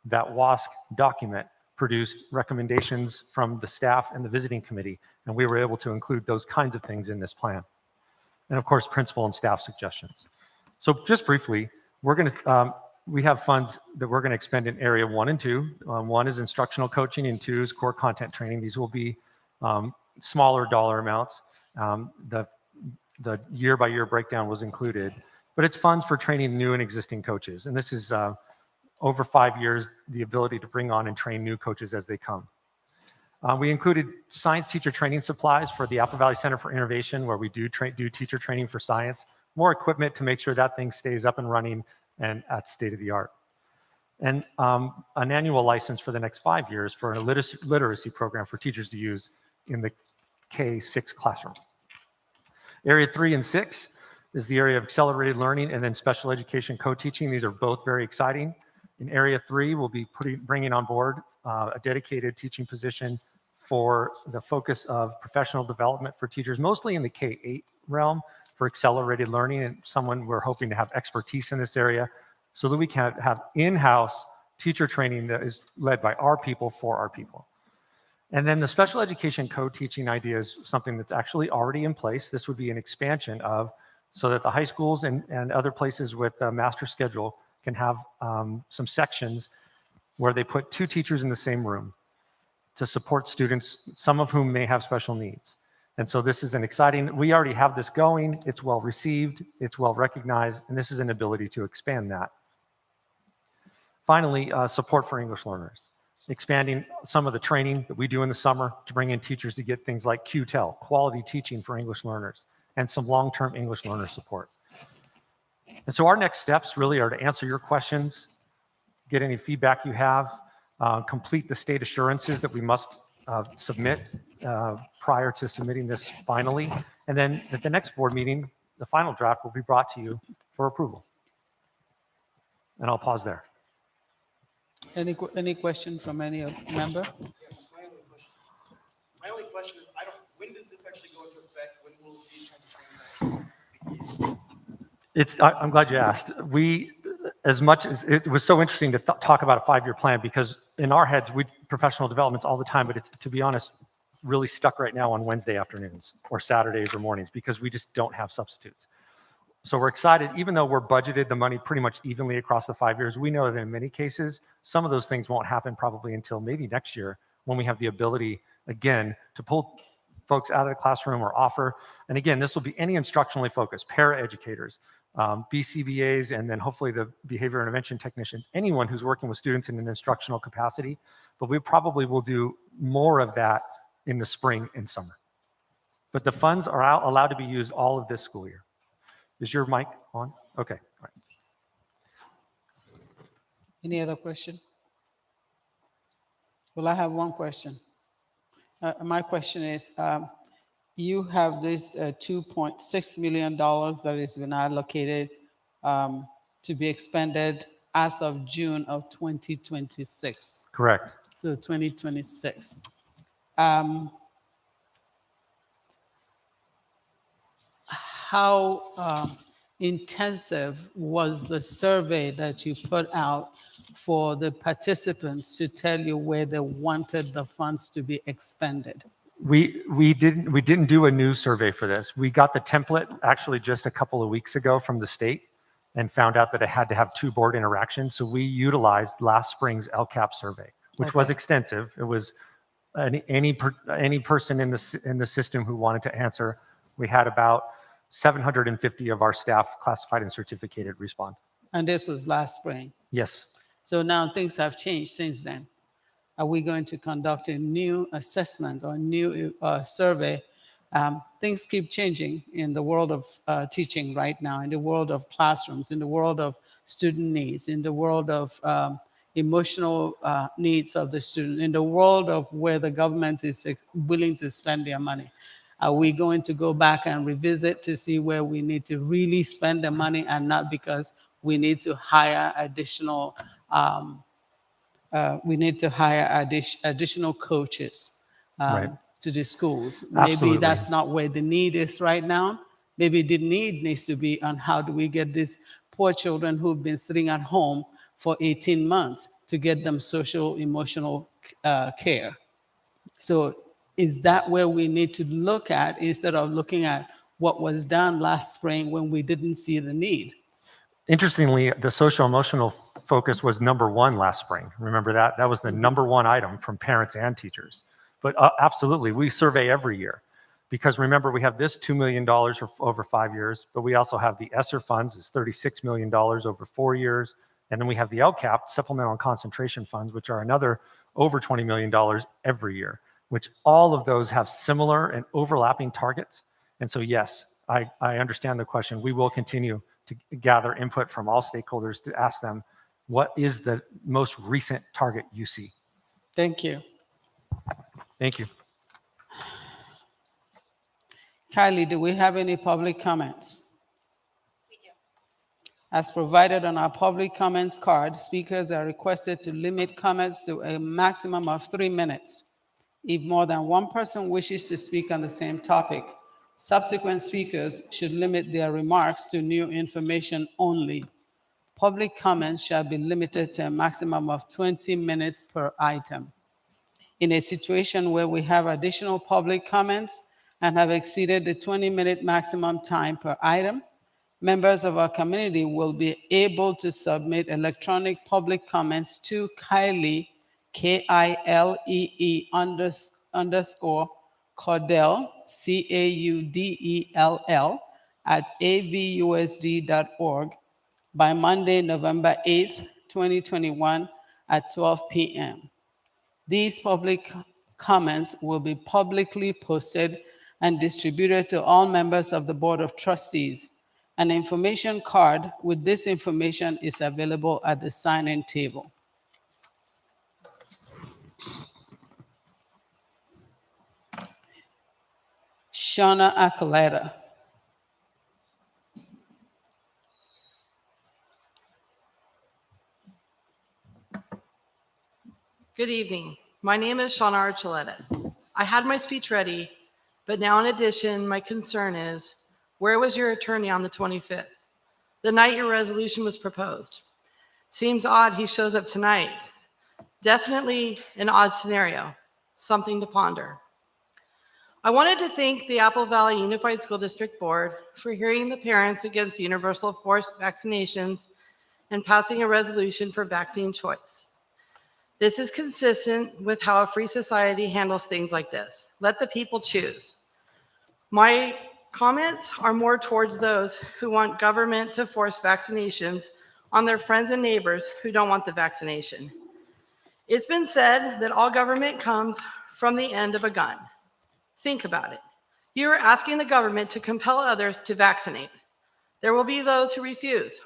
That WASC document produced recommendations from the staff and the visiting committee, and we were able to include those kinds of things in this plan. And of course, principal and staff suggestions. So just briefly, we have funds that we're going to expend in area 1 and 2. 1 is instructional coaching and 2 is core content training. These will be smaller dollar amounts. The year-by-year breakdown was included, but it's funds for training new and existing coaches. And this is over 5 years, the ability to bring on and train new coaches as they come. We included science teacher training supplies for the Apple Valley Center for Innovation, where we do teacher training for science, more equipment to make sure that thing stays up and running and at state of the art. And an annual license for the next 5 years for a literacy program for teachers to use in the K-6 classroom. Area 3 and 6 is the area of accelerated learning and then special education co-teaching. These are both very exciting. In Area 3, we'll be bringing on board a dedicated teaching position for the focus of professional development for teachers, mostly in the K-8 realm for accelerated learning, and someone we're hoping to have expertise in this area so that we can have in-house teacher training that is led by our people for our people. And then the special education co-teaching idea is something that's actually already in place. This would be an expansion of, so that the high schools and other places with a master schedule can have some sections where they put 2 teachers in the same room to support students, some of whom may have special needs. And so this is an exciting, we already have this going, it's well received, it's well recognized, and this is an ability to expand that. Finally, support for English learners. Expanding some of the training that we do in the summer to bring in teachers to get things like QTEL, quality teaching for English learners, and some long-term English learner support. And so our next steps really are to answer your questions, get any feedback you have, complete the state assurances that we must submit prior to submitting this finally. And then at the next board meeting, the final draft will be brought to you for approval. And I'll pause there. Any question from any member? My only question is, when does this actually go into effect? When will these kinds of I'm glad you asked. As much as it was so interesting to talk about a 5-year plan, because in our heads, we professional developments all the time, but it's, to be honest, really stuck right now on Wednesday afternoons or Saturdays or mornings because we just don't have substitutes. So we're excited, even though we're budgeted the money pretty much evenly across the 5 years, we know that in many cases, some of those things won't happen probably until maybe next year when we have the ability, again, to pull folks out of the classroom or offer. And again, this will be any instructionally focused, para-educators, BCBAs, and then hopefully the behavior intervention technicians, anyone who's working with students in an instructional capacity. But we probably will do more of that in the spring and summer. But the funds are allowed to be used all of this school year. Is your mic on? Okay. All right. Any other question? Well, I have one question. My question is, you have this $2.6 million that has been allocated to be expended as of June of 2026. Correct. So 2026. How intensive was the survey that you put out for the participants to tell you where they wanted the funds to be expended? We didn't do a new survey for this. We got the template actually just a couple of weeks ago from the state and found out that it had to have 2 board interactions. So we utilized last spring's LCAP survey, which was extensive. It was any person in the system who wanted to answer. We had about 750 of our staff classified and certificated respond. And this was last spring? Yes. So now things have changed since then. Are we going to conduct a new assessment or new survey? Things keep changing in the world of teaching right now, in the world of classrooms, in the world of student needs, in the world of emotional needs of the student, in the world of where the government is willing to spend their money. Are we going to go back and revisit to see where we need to really spend the money and not because we need to hire additional additional coaches Right. to the schools? Maybe Absolutely. that's not where the need is right now. Maybe the need needs to be on how do we get these poor children who've been sitting at home for 18 months to get them social, emotional care. So is that where we need to look at instead of looking at what was done last spring when we didn't see the need? Interestingly, the social emotional focus was number one last spring. Remember that? That was the number one item from parents and teachers. But absolutely, we survey every year because remember, we have this $2 million for over 5 years, but we also have the ESSER funds, it's $36 million over 4 years. And then we have the LCAP, Supplemental and Concentration Funds, which are another over $20 million every year, which all of those have similar and overlapping targets. And so, yes, I understand the question. We will continue to gather input from all stakeholders to ask them, what is the most recent target you see? Thank you. Thank you. Kylie, do we have any public comments? We do. As provided on our public comments card, speakers are requested to limit comments to a maximum of 3 minutes. If more than one person wishes to speak on the same topic, subsequent speakers should limit their remarks to new information only. Public comments shall be limited to a maximum of 20 minutes per item. In a situation where we have additional public comments and have exceeded the 20-minute maximum time per item, members of our community will be able to submit electronic public comments to Kylie, K-I-L-E-E _ Caudell, CAUDELL, at avusd.org by Monday, November 8th, 2021 at 12 p.m. These public comments will be publicly posted and distributed to all members of the Board of Trustees. An information card with this information is available at the sign-in table. Shauna Acoleta. Good evening. My name is Shauna Archuleta. I had my speech ready, but now in addition, my concern is, where was your attorney on the 25th, the night your resolution was proposed? Seems odd he shows up tonight. Definitely an odd scenario, something to ponder. I wanted to thank the Apple Valley Unified School District Board for hearing the parents against universal forced vaccinations and passing a resolution for vaccine choice. This is consistent with how a free society handles things like this. Let the people choose. My comments are more towards those who want government to force vaccinations on their friends and neighbors who don't want the vaccination. It's been said that all government comes from the end of a gun. Think about it. You are asking the government to compel others to vaccinate. There will be those who refuse.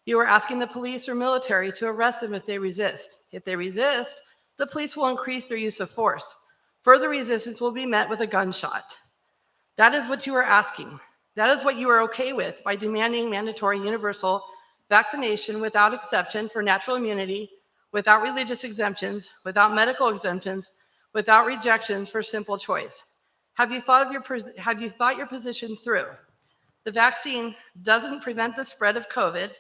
You are asking the police or military to arrest them if they resist. If they resist, the police will increase their use of force. Further resistance will be met with a gunshot. That is what you are asking. That is what you are okay with by demanding mandatory universal vaccination without exception for natural immunity, without religious exemptions, without medical exemptions, without rejections for simple choice. Have you thought your position through? The vaccine doesn't prevent the spread of COVID.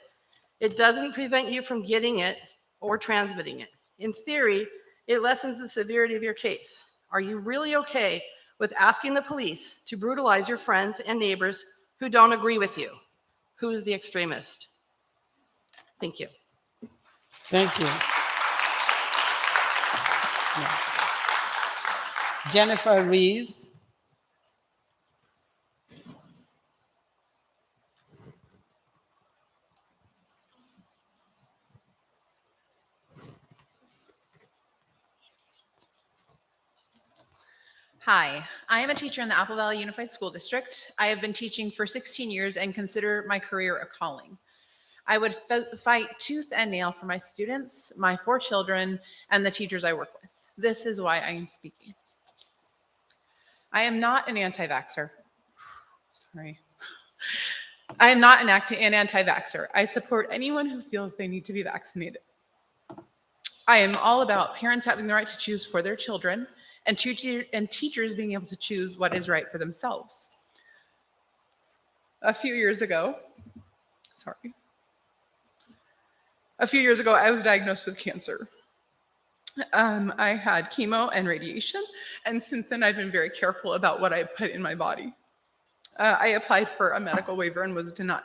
It doesn't prevent you from getting it or transmitting it. In theory, it lessens the severity of your case. Are you really okay with asking the police to brutalize your friends and neighbors who don't agree with you? Who's the extremist? Thank you. Thank you. Yeah. Jennifer Rees. Hi, I am a teacher in the Apple Valley Unified School District. I have been teaching for 16 years and consider my career a calling. I would fight tooth and nail for my students, my 4 children, and the teachers I work with. This is why I am speaking. I am not an anti-vaxxer. Sorry. I am not an anti-vaxxer. I support anyone who feels they need to be vaccinated. I am all about parents having the right to choose for their children and teachers being able to choose what is right for themselves. A few years ago, I was diagnosed with cancer. I had chemo and radiation, and since then I've been very careful about what I put in my body. I applied for a medical waiver and was denied.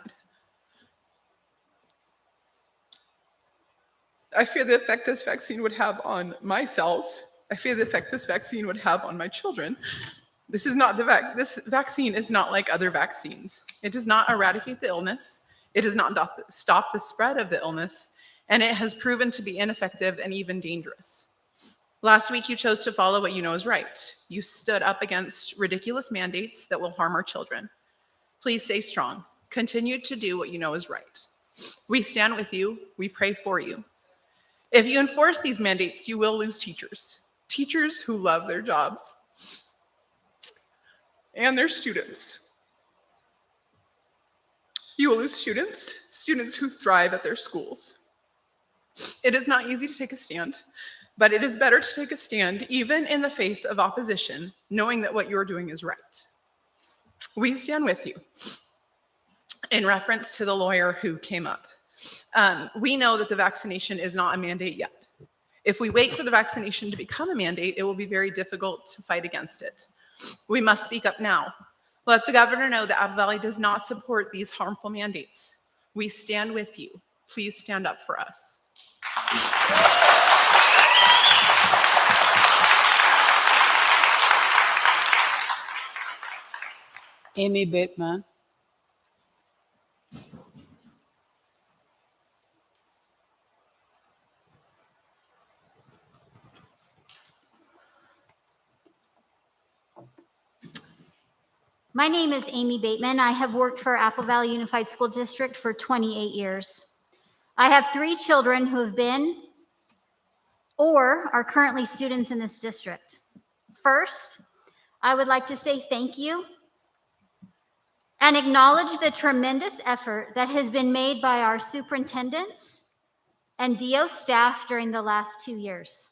I fear the effect this vaccine would have on my cells. I fear the effect this vaccine would have on my children. This vaccine is not like other vaccines. It does not eradicate the illness. It does not stop the spread of the illness, and it has proven to be ineffective and even dangerous. Last week, you chose to follow what you know is right. You stood up against ridiculous mandates that will harm our children. Please stay strong. Continue to do what you know is right. We stand with you. We pray for you. If you enforce these mandates, you will lose teachers who love their jobs and their students. You will lose students who thrive at their schools. It is not easy to take a stand, but it is better to take a stand even in the face of opposition, knowing that what you're doing is right. We stand with you. In reference to the lawyer who came up, we know that the vaccination is not a mandate yet. If we wait for the vaccination to become a mandate, it will be very difficult to fight against it. We must speak up now. Let the governor know that Apple Valley does not support these harmful mandates. We stand with you. Please stand up for us. Amy Bateman. My name is Amy Bateman. I have worked for Apple Valley Unified School District for 28 years. I have 3 children who have been or are currently students in this district. First, I would like to say thank you and acknowledge the tremendous effort that has been made by our superintendents and DO staff during the last 2 years.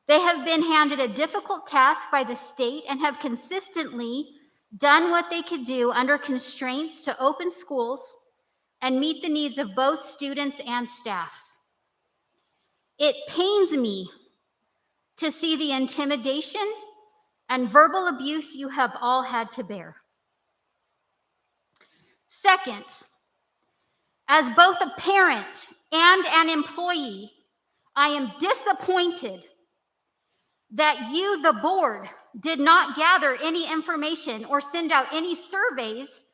They have been handed a difficult task by the state and have consistently done what they could do under constraints to open schools and meet the needs of both students and staff. It pains me to see the intimidation and verbal abuse you have all had to bear. Second, as both a parent and an employee, I am disappointed that you, the board, did not gather any information or send out any surveys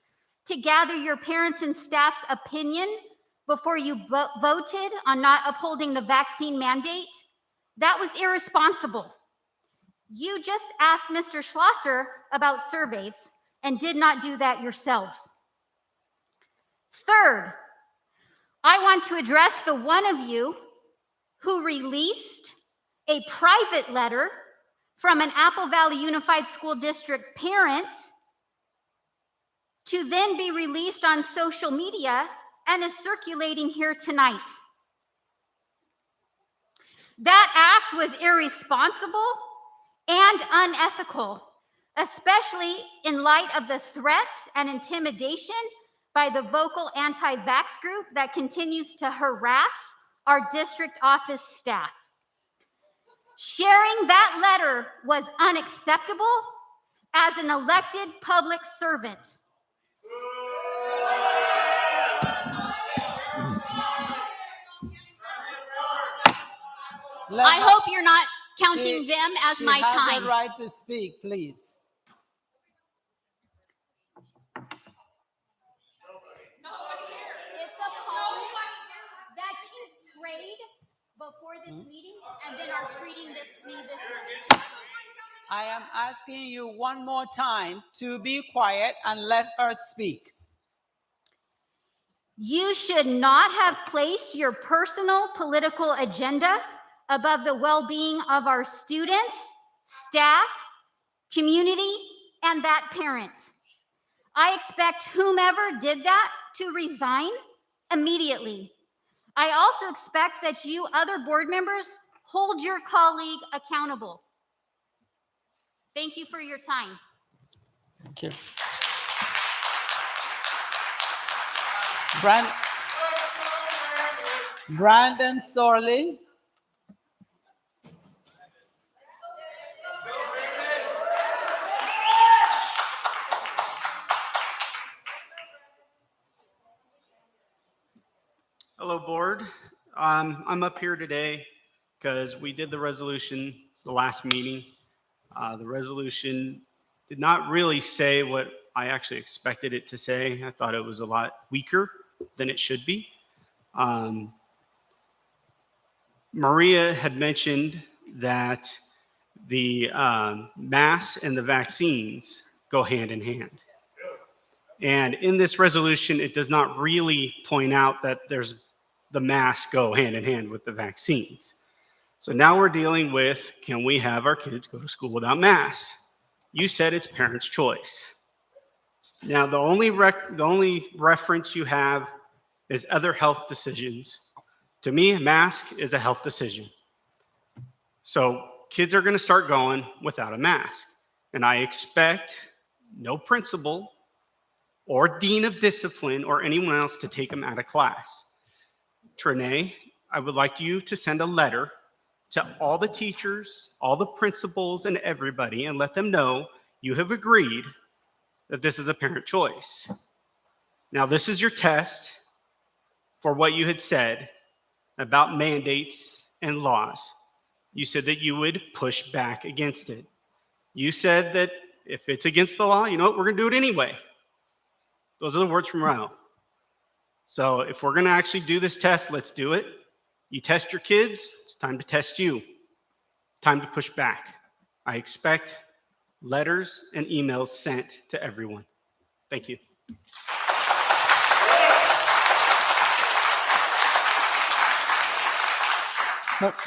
to gather your parents' and staff's opinion before you voted on not upholding the vaccine mandate. That was irresponsible. You just asked Mr. Schlosser about surveys and did not do that yourselves. Third, I want to address the one of you who released a private letter from an Apple Valley Unified School District parent to then be released on social media and is circulating here tonight. That act was irresponsible and unethical, especially in light of the threats and intimidation by the vocal anti-vax group that continues to harass our district office staff. Sharing that letter was unacceptable as an elected public servant. I hope you're not counting them as my time. She has the right to speak, please. It's a call that you prayed before this meeting and then are treating me this way. I am asking you one more time to be quiet and let her speak. You should not have placed your personal political agenda above the well-being of our students, staff, community, and that parent. I expect whomever did that to resign immediately. I also expect that you other board members hold your colleague accountable. Thank you for your time. Thank you. Brandon Sorley. Hello, board. I'm up here today because we did the resolution the last meeting. The resolution did not really say what I actually expected it to say. I thought it was a lot weaker than it should be. Maria had mentioned that the masks and the vaccines go hand in hand. And in this resolution, it does not really point out that the masks go hand in hand with the vaccines. So now we're dealing with, can we have our kids go to school without masks? You said it's parents' choice. Now, the only reference you have is other health decisions. To me, a mask is a health decision. So kids are going to start going without a mask. And I expect no principal or dean of discipline or anyone else to take them out of class. Trinae, I would like you to send a letter to all the teachers, all the principals, and everybody, and let them know you have agreed that this is a parent choice. Now, this is your test for what you had said about mandates and laws. You said that you would push back against it. You said that if it's against the law, you know what, we're going to do it anyway. Those are the words from Rao. So if we're going to actually do this test, let's do it. You test your kids, it's time to test you. Time to push back. I expect letters and emails sent to everyone. Thank you.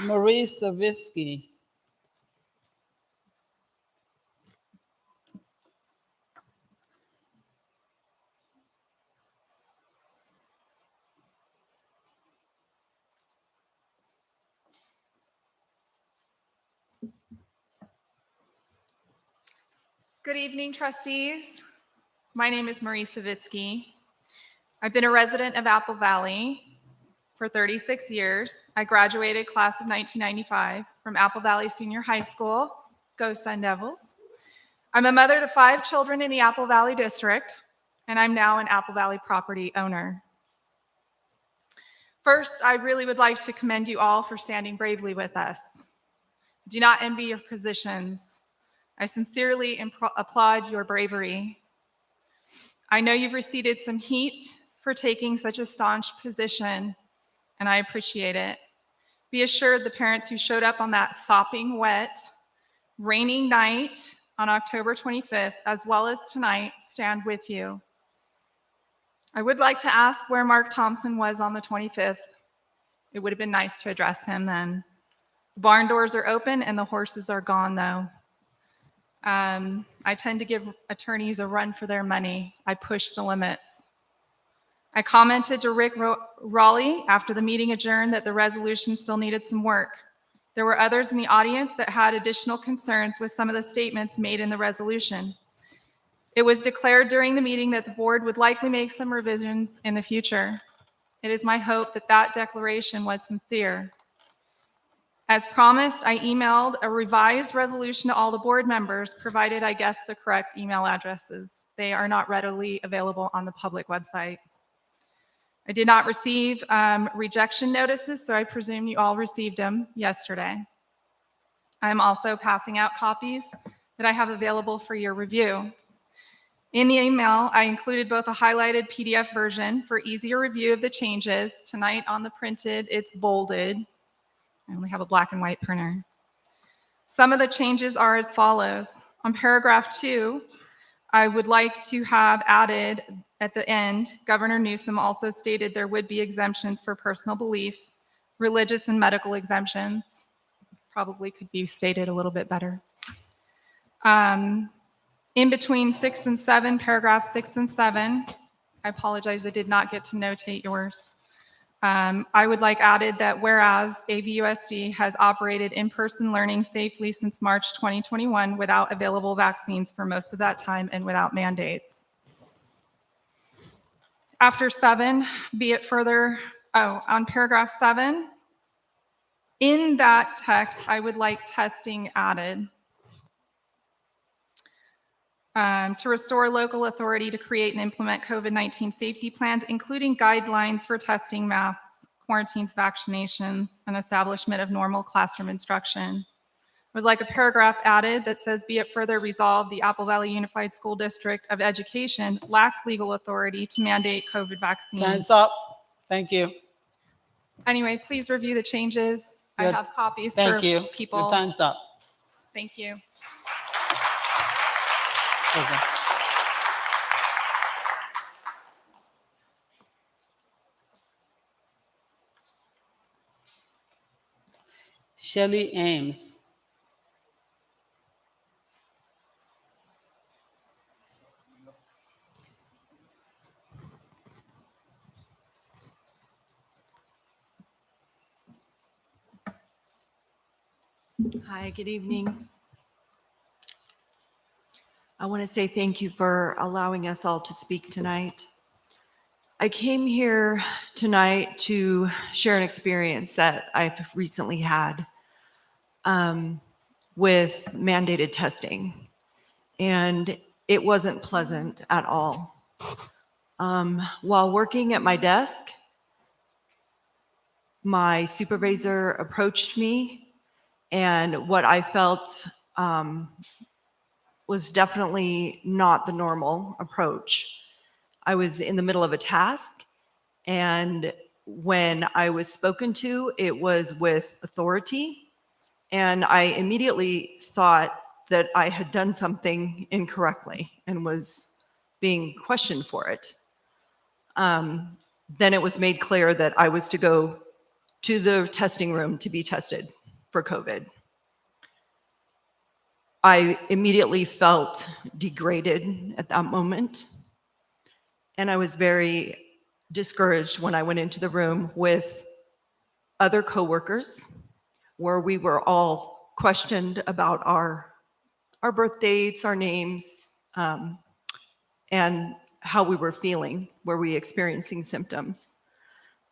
Marie Savitsky. Good evening, trustees. My name is Marie Savitsky. I've been a resident of Apple Valley for 36 years. I graduated class of 1995 from Apple Valley Senior High School. Go Sun Devils. I'm a mother to 5 children in the Apple Valley District, and I'm now an Apple Valley property owner. First, I really would like to commend you all for standing bravely with us. Do not envy your positions. I sincerely applaud your bravery. I know you've received some heat for taking such a staunch position, and I appreciate it. Be assured the parents who showed up on that sopping wet, rainy night on October 25th, as well as tonight, stand with you. I would like to ask where Mark Thompson was on the 25th. It would have been nice to address him then. The barn doors are open and the horses are gone, though. I tend to give attorneys a run for their money. I push the limits. I commented to Rick Raleigh after the meeting adjourned that the resolution still needed some work. There were others in the audience that had additional concerns with some of the statements made in the resolution. It was declared during the meeting that the board would likely make some revisions in the future. It is my hope that that declaration was sincere. As promised, I emailed a revised resolution to all the board members, provided I guessed the correct email addresses. They are not readily available on the public website. I did not receive rejection notices, so I presume you all received them yesterday. I'm also passing out copies that I have available for your review. In the email, I included both a highlighted PDF version for easier review of the changes. Tonight on the printed, it's bolded. I only have a black and white printer. Some of the changes are as follows. On paragraph 2, I would like to have added at the end, Governor Newsom also stated there would be exemptions for personal belief, religious and medical exemptions. Probably could be stated a little bit better. In between 6 and 7, paragraph 6 and 7, I apologize, I did not get to notate yours. I would like added that whereas AVUSD has operated in-person learning safely since March 2021 without available vaccines for most of that time and without mandates. After 7, be it further, on paragraph 7, in that text, I would like testing added. To restore local authority to create and implement COVID-19 safety plans, including guidelines for testing, masks, quarantines, vaccinations, and establishment of normal classroom instruction. I would like a paragraph added that says, be it further resolved, the Apple Valley Unified School District of Education lacks legal authority to mandate COVID vaccines. Time's up. Thank you. Anyway, please review the changes. I Good. have copies Thank for you. people. Your time's up. Thank you. Okay. Shelley Ames. Hi, good evening. I want to say thank you for allowing us all to speak tonight. I came here tonight to share an experience that I've recently had with mandated testing, and it wasn't pleasant at all. While working at my desk, my supervisor approached me, and what I felt was definitely not the normal approach. I was in the middle of a task, and when I was spoken to, it was with authority, and I immediately thought that I had done something incorrectly and was being questioned for it. Then it was made clear that I was to go to the testing room to be tested for COVID. I immediately felt degraded at that moment, and I was very discouraged when I went into the room with other coworkers, where we were all questioned about our birth dates, our names, and how we were feeling, were we experiencing symptoms.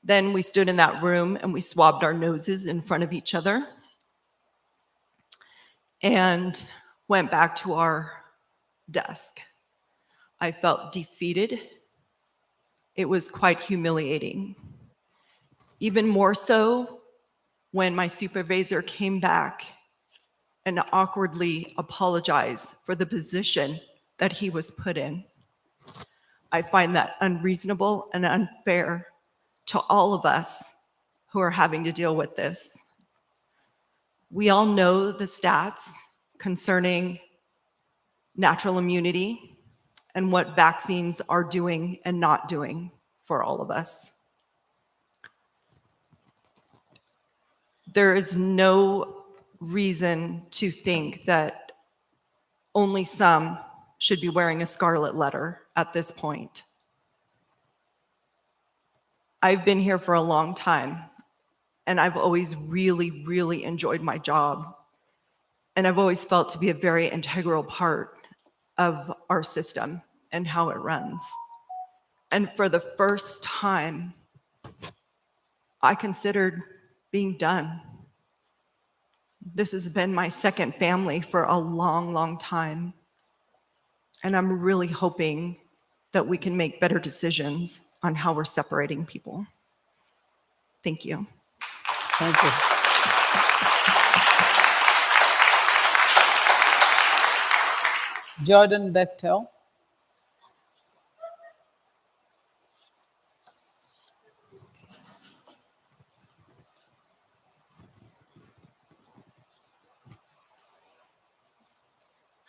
Then we stood in that room and we swabbed our noses in front of each other and went back to our desk. I felt defeated. It was quite humiliating. Even more so when my supervisor came back and awkwardly apologized for the position that he was put in. I find that unreasonable and unfair to all of us who are having to deal with this. We all know the stats concerning natural immunity and what vaccines are doing and not doing for all of us. There is no reason to think that only some should be wearing a scarlet letter at this point. I've been here for a long time, and I've always really, really enjoyed my job. And I've always felt to be a very integral part of our system and how it runs. And for the first time, I considered being done. This has been my second family for a long, long time. And I'm really hoping that we can make better decisions on how we're separating people. Thank you. Thank you. Jordan Bechtel.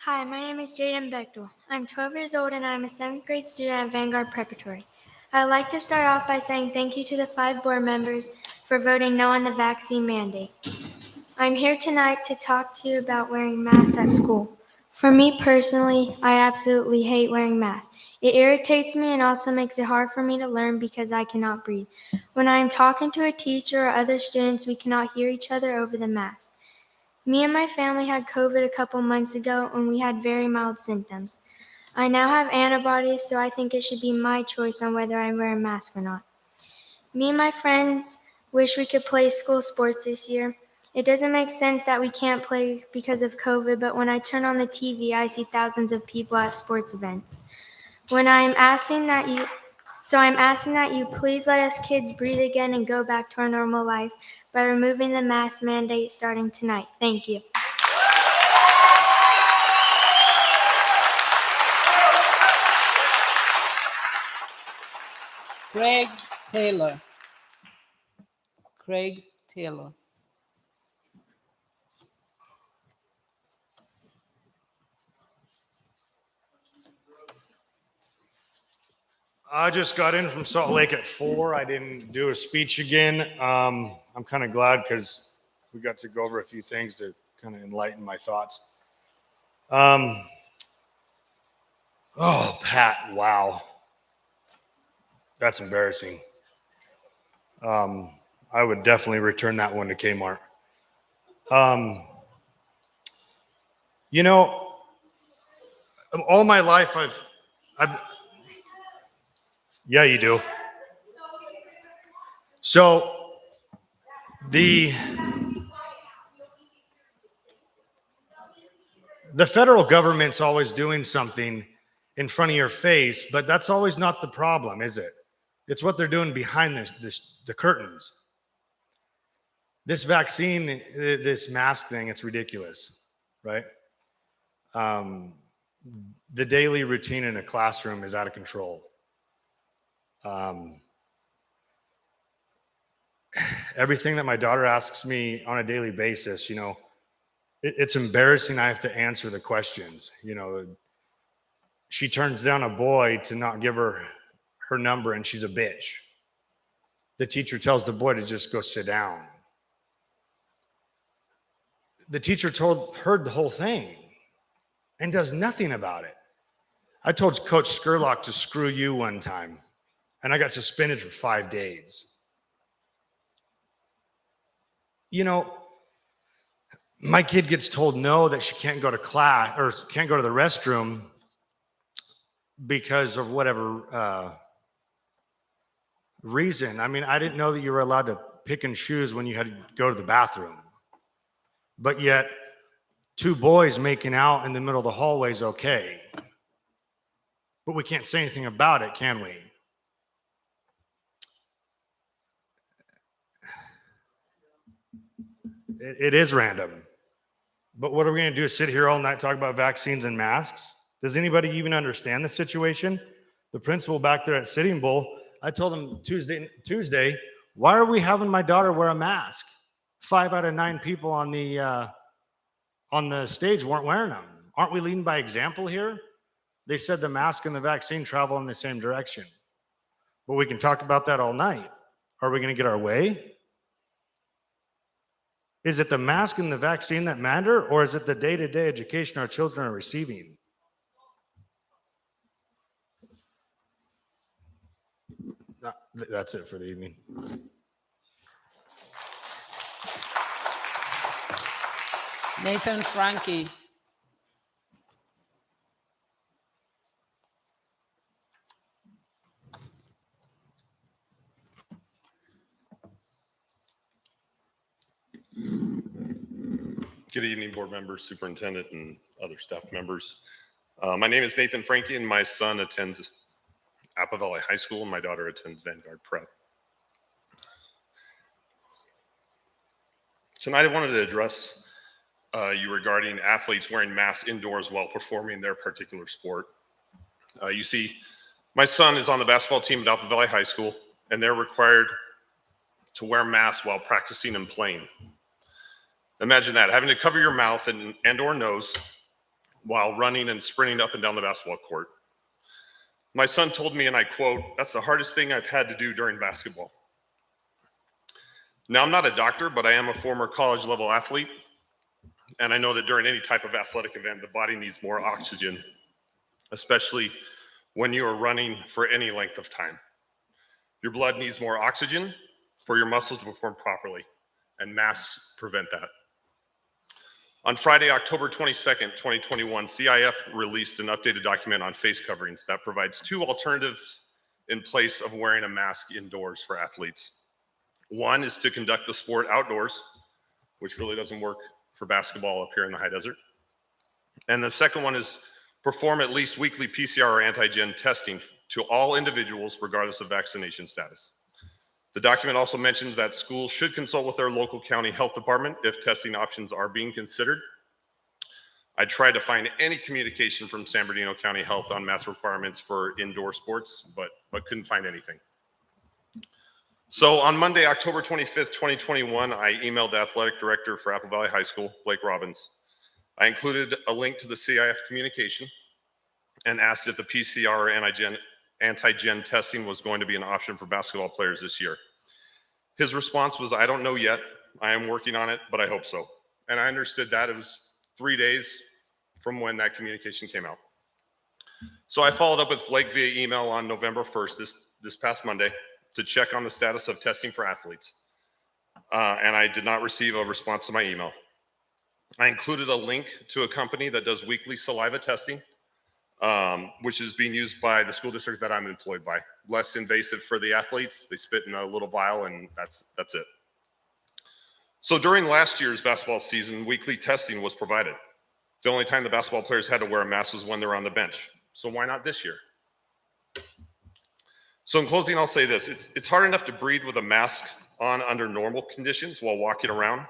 Hi, my name is Jaden Bechtel. I'm 12 years old and I'm a 7th grade student at Vanguard Preparatory. I'd like to start off by saying thank you to the 5 board members for voting no on the vaccine mandate. I'm here tonight to talk to you about wearing masks at school. For me personally, I absolutely hate wearing masks. It irritates me and also makes it hard for me to learn because I cannot breathe. When I am talking to a teacher or other students, we cannot hear each other over the mask. Me and my family had COVID a couple months ago and we had very mild symptoms. I now have antibodies, so I think it should be my choice on whether I wear a mask or not. Me and my friends wish we could play school sports this year. It doesn't make sense that we can't play because of COVID, but when I turn on the TV, I see thousands of people at sports events. I'm asking that you please let us kids breathe again and go back to our normal lives by removing the mask mandate starting tonight. Thank you. Craig Taylor. Craig Taylor. I just got in from Salt Lake at 4. I didn't do a speech again. I'm kind of glad because we got to go over a few things to kind of enlighten my thoughts. Oh, Pat, wow. That's embarrassing. I would definitely return that one to Kmart. You know, all my life I've yeah, you do. So the federal government's always doing something in front of your face, but that's always not the problem, is it? It's what they're doing behind the curtains. This vaccine, this mask thing, it's ridiculous, right? The daily routine in a classroom is out of control. Everything that my daughter asks me on a daily basis, you know, it's embarrassing. I have to answer the questions. You know, she turns down a boy to not give her number and she's a bitch. The teacher tells the boy to just go sit down. The teacher heard the whole thing and does nothing about it. I told Coach Skurlock to screw you one time, and I got suspended for 5 days. You know, my kid gets told no, that she can't go to class or can't go to the restroom because of whatever reason. I mean, I didn't know that you were allowed to pick and choose when you had to go to the bathroom. But yet, 2 boys making out in the middle of the hallway is okay. But we can't say anything about it, can we? It is random. But what are we going to do? Sit here all night talk about vaccines and masks? Does anybody even understand the situation? The principal back there at Sitting Bull, I told him Tuesday, why are we having my daughter wear a mask? 5 out of 9 people on the stage weren't wearing them. Aren't we leading by example here? They said the mask and the vaccine travel in the same direction. But we can talk about that all night. Are we going to get our way? Is it the mask and the vaccine that matter, or is it the day-to-day education our children are receiving? That's it for the evening. Nathan Frankie. Good evening, board members, superintendent, and other staff members. My name is Nathan Frankie, and my son attends Apple Valley High School, and my daughter attends Vanguard Prep. Tonight, I wanted to address you regarding athletes wearing masks indoors while performing their particular sport. You see, my son is on the basketball team at Apple Valley High School, and they're required to wear masks while practicing and playing. Imagine that, having to cover your mouth and or nose while running and sprinting up and down the basketball court. My son told me, and I quote, "That's the hardest thing I've had to do during basketball." Now, I'm not a doctor, but I am a former college level athlete. And I know that during any type of athletic event, the body needs more oxygen, especially when you are running for any length of time. Your blood needs more oxygen for your muscles to perform properly, and masks prevent that. On Friday, October 22nd, 2021, CIF released an updated document on face coverings that provides 2 alternatives in place of wearing a mask indoors for athletes. One is to conduct the sport outdoors, which really doesn't work for basketball up here in the high desert. And the second one is perform at least weekly PCR or antigen testing to all individuals regardless of vaccination status. The document also mentions that schools should consult with their local county health department if testing options are being considered. I tried to find any communication from San Bernardino County Health on mask requirements for indoor sports, but couldn't find anything. So on Monday, October 25th, 2021, I emailed the athletic director for Apple Valley High School, Blake Robbins. I included a link to the CIF communication and asked if the PCR or antigen testing was going to be an option for basketball players this year. His response was, "I don't know yet. I am working on it, but I hope so." And I understood that. It was 3 days from when that communication came out. So I followed up with Blake via email on November 1st, this past Monday, to check on the status of testing for athletes. And I did not receive a response to my email. I included a link to a company that does weekly saliva testing, which is being used by the school district that I'm employed by. Less invasive for the athletes. They spit in a little vial and that's it. So during last year's basketball season, weekly testing was provided. The only time the basketball players had to wear a mask was when they were on the bench. So why not this year? So in closing, I'll say this. It's hard enough to breathe with a mask on under normal conditions while walking around.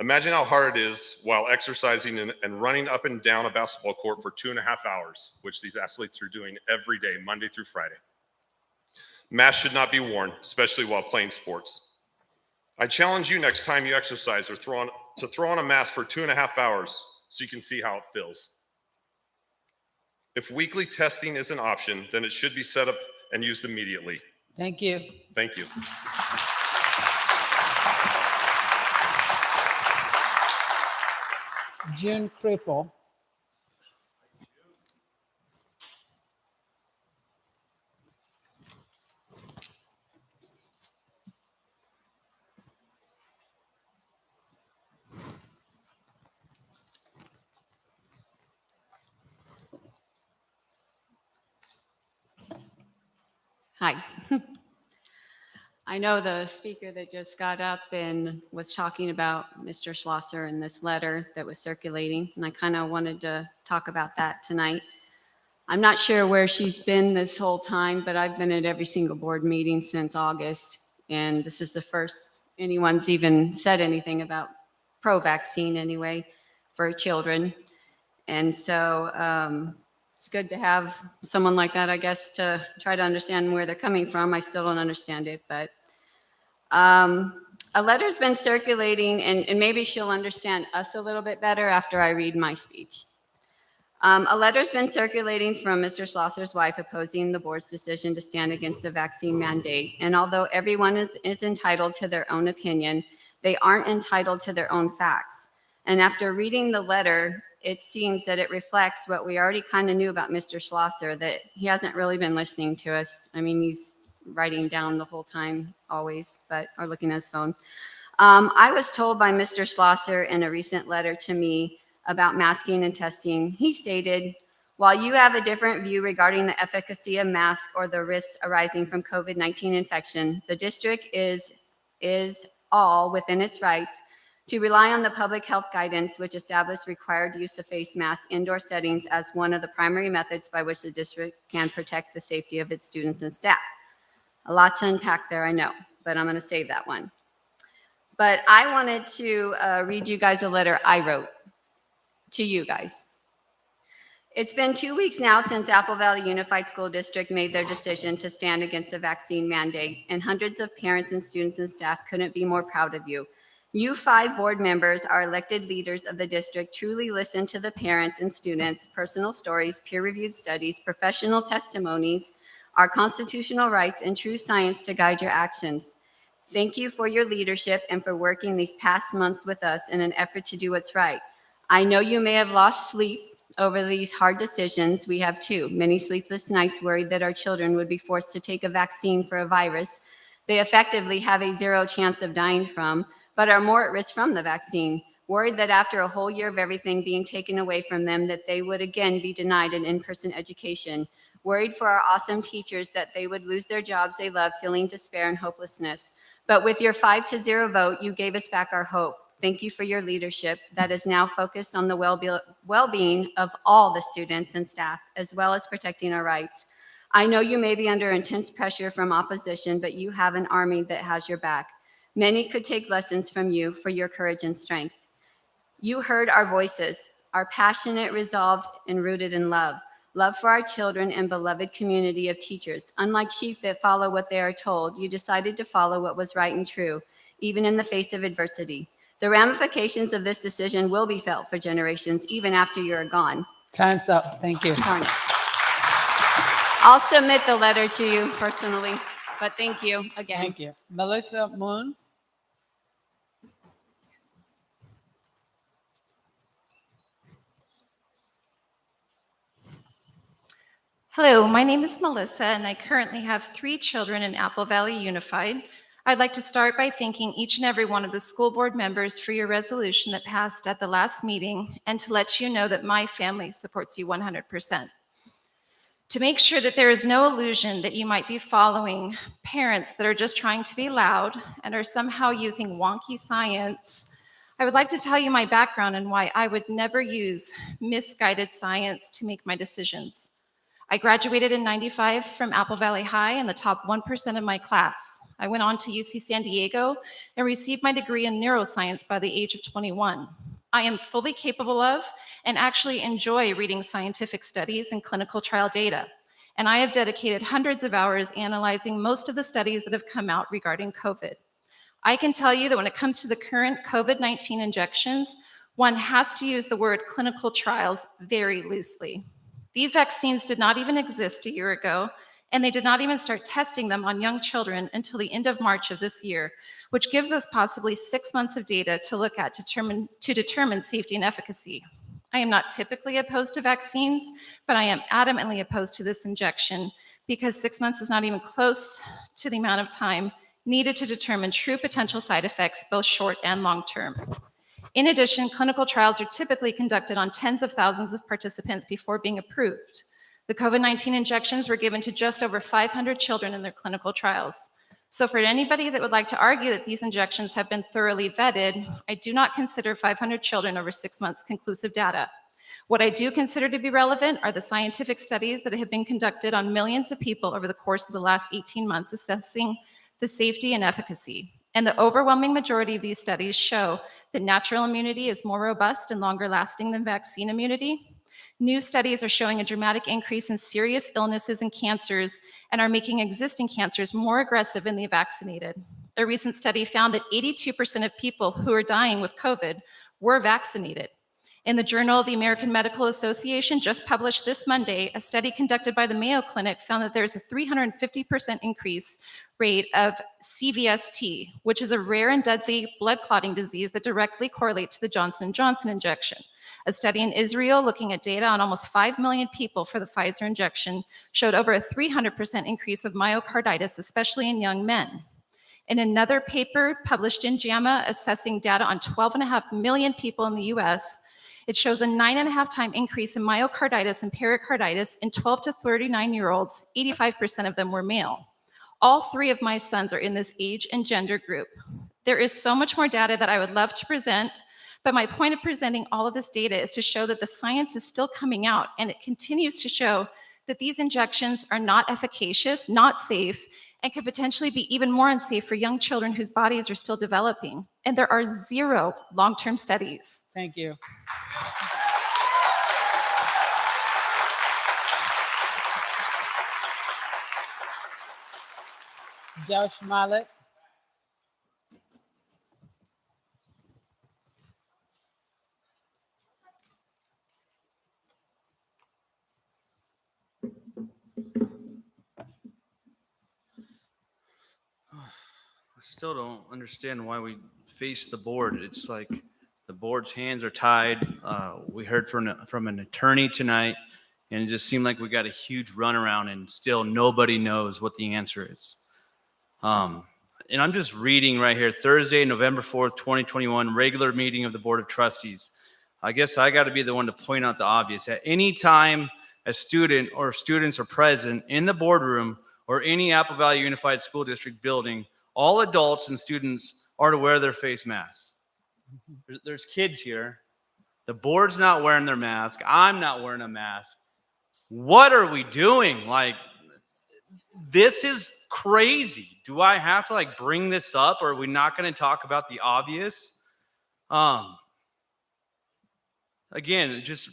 Imagine how hard it is while exercising and running up and down a basketball court for 2.5 hours, which these athletes are doing every day, Monday through Friday. Masks should not be worn, especially while playing sports. I challenge you next time you exercise or throw on a mask for 2.5 hours so you can see how it feels. If weekly testing is an option, then it should be set up and used immediately. Thank you. Thank you. June Cripple. Hi. I know the speaker that just got up and was talking about Mr. Schlosser and this letter that was circulating, and I kind of wanted to talk about that tonight. I'm not sure where she's been this whole time, but I've been at every single board meeting since August, and this is the first anyone's even said anything about pro-vaccine anyway for children. And so it's good to have someone like that, I guess, to try to understand where they're coming from. I still don't understand it, but a letter's been circulating, and maybe she'll understand us a little bit better after I read my speech. A letter's been circulating from Mr. Schlosser's wife opposing the board's decision to stand against the vaccine mandate. And although everyone is entitled to their own opinion, they aren't entitled to their own facts. And after reading the letter, it seems that it reflects what we already kind of knew about Mr. Schlosser, that he hasn't really been listening to us. I mean, he's writing down the whole time always, or looking at his phone. I was told by Mr. Schlosser in a recent letter to me about masking and testing. He stated, while you have a different view regarding the efficacy of masks or the risks arising from COVID-19 infection, the district is all within its rights to rely on the public health guidance, which established required use of face masks indoor settings as one of the primary methods by which the district can protect the safety of its students and staff. A lot to unpack there, I know, but I'm going to save that one. But I wanted to read you guys a letter I wrote to you guys. It's been 2 weeks now since Apple Valley Unified School District made their decision to stand against the vaccine mandate, and hundreds of parents and students and staff couldn't be more proud of you. You 5 board members are elected leaders of the district. Truly listen to the parents and students' personal stories, peer-reviewed studies, professional testimonies, our constitutional rights, and true science to guide your actions. Thank you for your leadership and for working these past months with us in an effort to do what's right. I know you may have lost sleep over these hard decisions. We have too. Many sleepless nights worried that our children would be forced to take a vaccine for a virus they effectively have a 0 chance of dying from, but are more at risk from the vaccine. Worried that after a whole year of everything being taken away from them, that they would again be denied an in-person education. Worried for our awesome teachers that they would lose their jobs they love, feeling despair and hopelessness. But with your 5-0 vote, you gave us back our hope. Thank you for your leadership that is now focused on the well-being of all the students and staff, as well as protecting our rights. I know you may be under intense pressure from opposition, but you have an army that has your back. Many could take lessons from you for your courage and strength. You heard our voices, are passionate, resolved, and rooted in love. Love for our children and beloved community of teachers. Unlike sheep that follow what they are told, you decided to follow what was right and true, even in the face of adversity. The ramifications of this decision will be felt for generations, even after you're gone. Time's up. Thank you. Darn it. I'll submit the letter to you personally, but thank you again. Thank you. Melissa Moon. Hello, my name is Melissa, and I currently have 3 children in Apple Valley Unified. I'd like to start by thanking each and every one of the school board members for your resolution that passed at the last meeting, and to let you know that my family supports you 100%. To make sure that there is no illusion that you might be following parents that are just trying to be loud and are somehow using wonky science, I would like to tell you my background and why I would never use misguided science to make my decisions. I graduated in '95 from Apple Valley High in the top 1% of my class. I went on to UC San Diego and received my degree in neuroscience by the age of 21. I am fully capable of and actually enjoy reading scientific studies and clinical trial data. And I have dedicated hundreds of hours analyzing most of the studies that have come out regarding COVID. I can tell you that when it comes to the current COVID-19 injections, one has to use the word clinical trials very loosely. These vaccines did not even exist a year ago, and they did not even start testing them on young children until the end of March of this year, which gives us possibly 6 months of data to look at to determine safety and efficacy. I am not typically opposed to vaccines, but I am adamantly opposed to this injection because 6 months is not even close to the amount of time needed to determine true potential side effects, both short and long term. In addition, clinical trials are typically conducted on tens of thousands of participants before being approved. The COVID-19 injections were given to just over 500 children in their clinical trials. So for anybody that would like to argue that these injections have been thoroughly vetted, I do not consider 500 children over 6 months conclusive data. What I do consider to be relevant are the scientific studies that have been conducted on millions of people over the course of the last 18 months assessing the safety and efficacy. And the overwhelming majority of these studies show that natural immunity is more robust and longer lasting than vaccine immunity. New studies are showing a dramatic increase in serious illnesses and cancers and are making existing cancers more aggressive in the vaccinated. A recent study found that 82% of people who are dying with COVID were vaccinated. In the Journal of the American Medical Association, just published this Monday, a study conducted by the Mayo Clinic found that there's a 350% increase rate of CVST, which is a rare and deadly blood clotting disease that directly correlates to the Johnson & Johnson injection. A study in Israel looking at data on almost 5 million people for the Pfizer injection showed over a 300% increase of myocarditis, especially in young men. In another paper published in JAMA assessing data on 12.5 million people in the US, it shows a 9.5 time increase in myocarditis and pericarditis in 12 to 39-year-olds. 85% of them were male. All 3 of my sons are in this age and gender group. There is so much more data that I would love to present, but my point of presenting all of this data is to show that the science is still coming out, and it continues to show that these injections are not efficacious, not safe, and could potentially be even more unsafe for young children whose bodies are still developing. And there are 0 long-term studies. Thank you. Josh Mallet. still don't understand why we face the board. It's like the board's hands are tied. We heard from an attorney tonight, and it just seemed like we got a huge runaround, and still nobody knows what the answer is. And I'm just reading right here, Thursday, November 4th, 2021, regular meeting of the Board of Trustees. I guess I got to be the one to point out the obvious. At any time a student or students are present in the boardroom or any Apple Valley Unified School District building, all adults and students are to wear their face masks. There's kids here. The board's not wearing their mask. I'm not wearing a mask. What are we doing? Like, this is crazy. Do I have to like bring this up, or are we not going to talk about the obvious? Again, just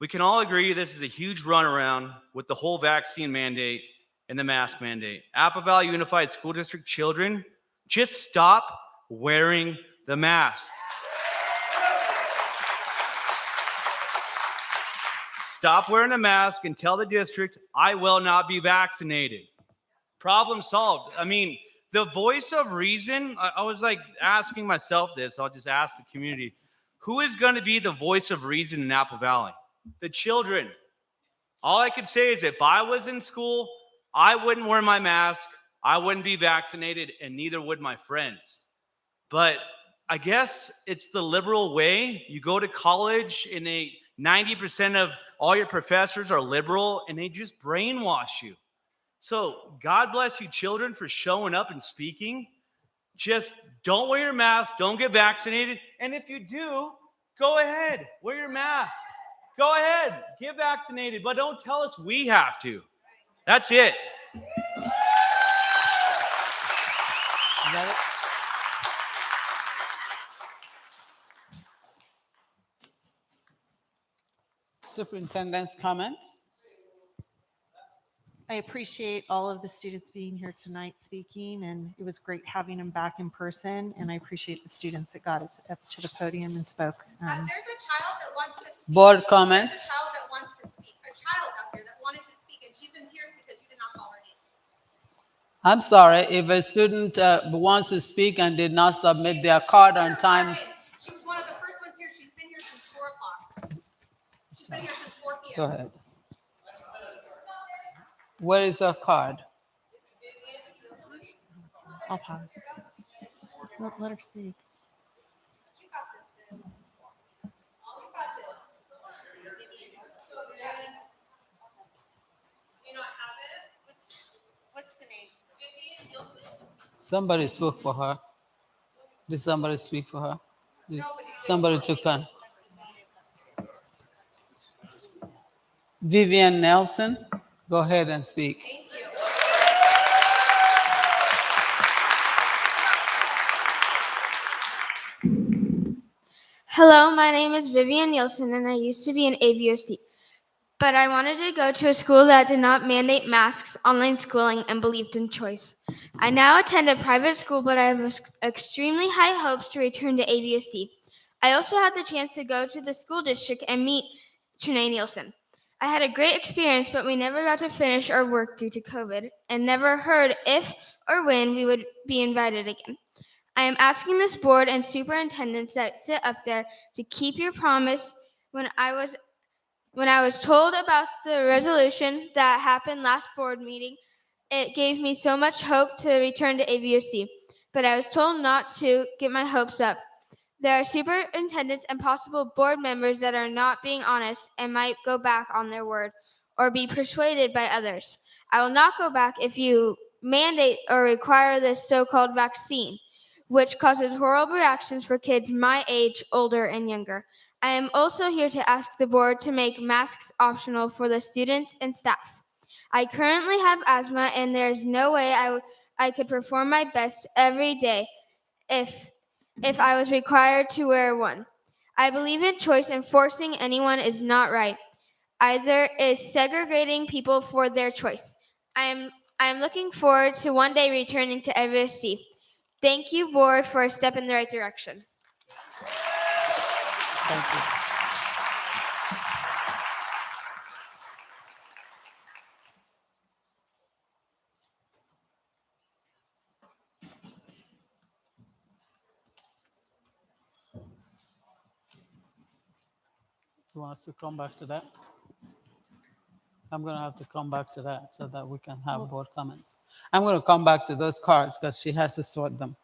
we can all agree this is a huge runaround with the whole vaccine mandate and the mask mandate. Apple Valley Unified School District children, just stop wearing the mask. Stop wearing a mask and tell the district, I will not be vaccinated. Problem solved. I mean, the voice of reason, I was like asking myself this, I'll just ask the community, who is going to be the voice of reason in Apple Valley? The children. All I could say is if I was in school, I wouldn't wear my mask, I wouldn't be vaccinated, and neither would my friends. But I guess it's the liberal way. You go to college and 90% of all your professors are liberal and they just brainwash you. So God bless you, children, for showing up and speaking. Just don't wear your mask, don't get vaccinated. And if you do, go ahead, wear your mask. Go ahead, get vaccinated, but don't tell us we have to. That's it. Is that it? Superintendent's comments? I appreciate all of the students being here tonight speaking, and it was great having them back in person. And I appreciate the students that got up to the podium and spoke. There's a child that wants to speak. Board comments? There's a child that wants to speak. A child out there that wanted to speak, and she's in tears because you did not call her name. I'm sorry, if a student wants to speak and did not submit their card on time. She was one of the first ones here. She's been here since 4 o'clock. She's been here since 4 p.m. Go ahead. Where is her card? I'll pause. Let her speak. What's the name? Somebody spoke for her. Did somebody speak for her? Somebody took her. Vivian Nelson, go ahead and speak. Hello, my name is Vivian Nielsen, and I used to be an AVSD. But I wanted to go to a school that did not mandate masks, online schooling, and believed in choice. I now attend a private school, but I have extremely high hopes to return to AVSD. I also had the chance to go to the school district and meet Trinae Nielsen. I had a great experience, but we never got to finish our work due to COVID, and never heard if or when we would be invited again. I am asking this board and superintendents that sit up there to keep your promise. When I was told about the resolution that happened last board meeting, it gave me so much hope to return to AVOC, but I was told not to get my hopes up. There are superintendents and possible board members that are not being honest and might go back on their word or be persuaded by others. I will not go back if you mandate or require this so-called vaccine, which causes horrible reactions for kids my age, older, and younger. I am also here to ask the board to make masks optional for the students and staff. I currently have asthma, and there's no way I could perform my best every day if I was required to wear one. I believe in choice, and forcing anyone is not right. Either is segregating people for their choice. I am looking forward to one day returning to FSC. Thank you, board, for a step in the right direction. Thank you. You want us to come back to that? I'm going to have to come back to that so that we can have board comments. I'm going to come back to those cards because she has to sort them.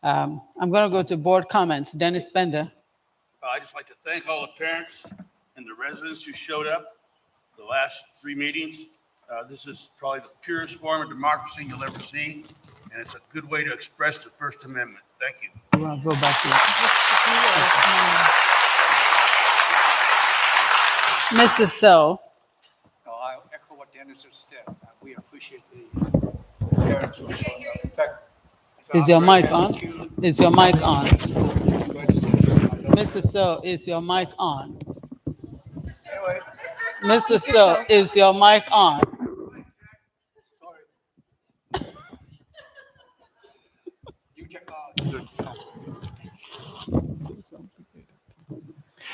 I'm going to go to board comments. Dennis Bender. I'd just like to thank all the parents and the residents who showed up the last 3 meetings. This is probably the purest form of democracy you'll ever see, and it's a good way to express the First Amendment. Thank you. You want to go back to that? Mrs. So. I echo what Dennis has said. We appreciate the parents who showed up. In fact, Is your mic on? Is your mic on? Mr. So, is your mic on? Mr. So, is your mic on?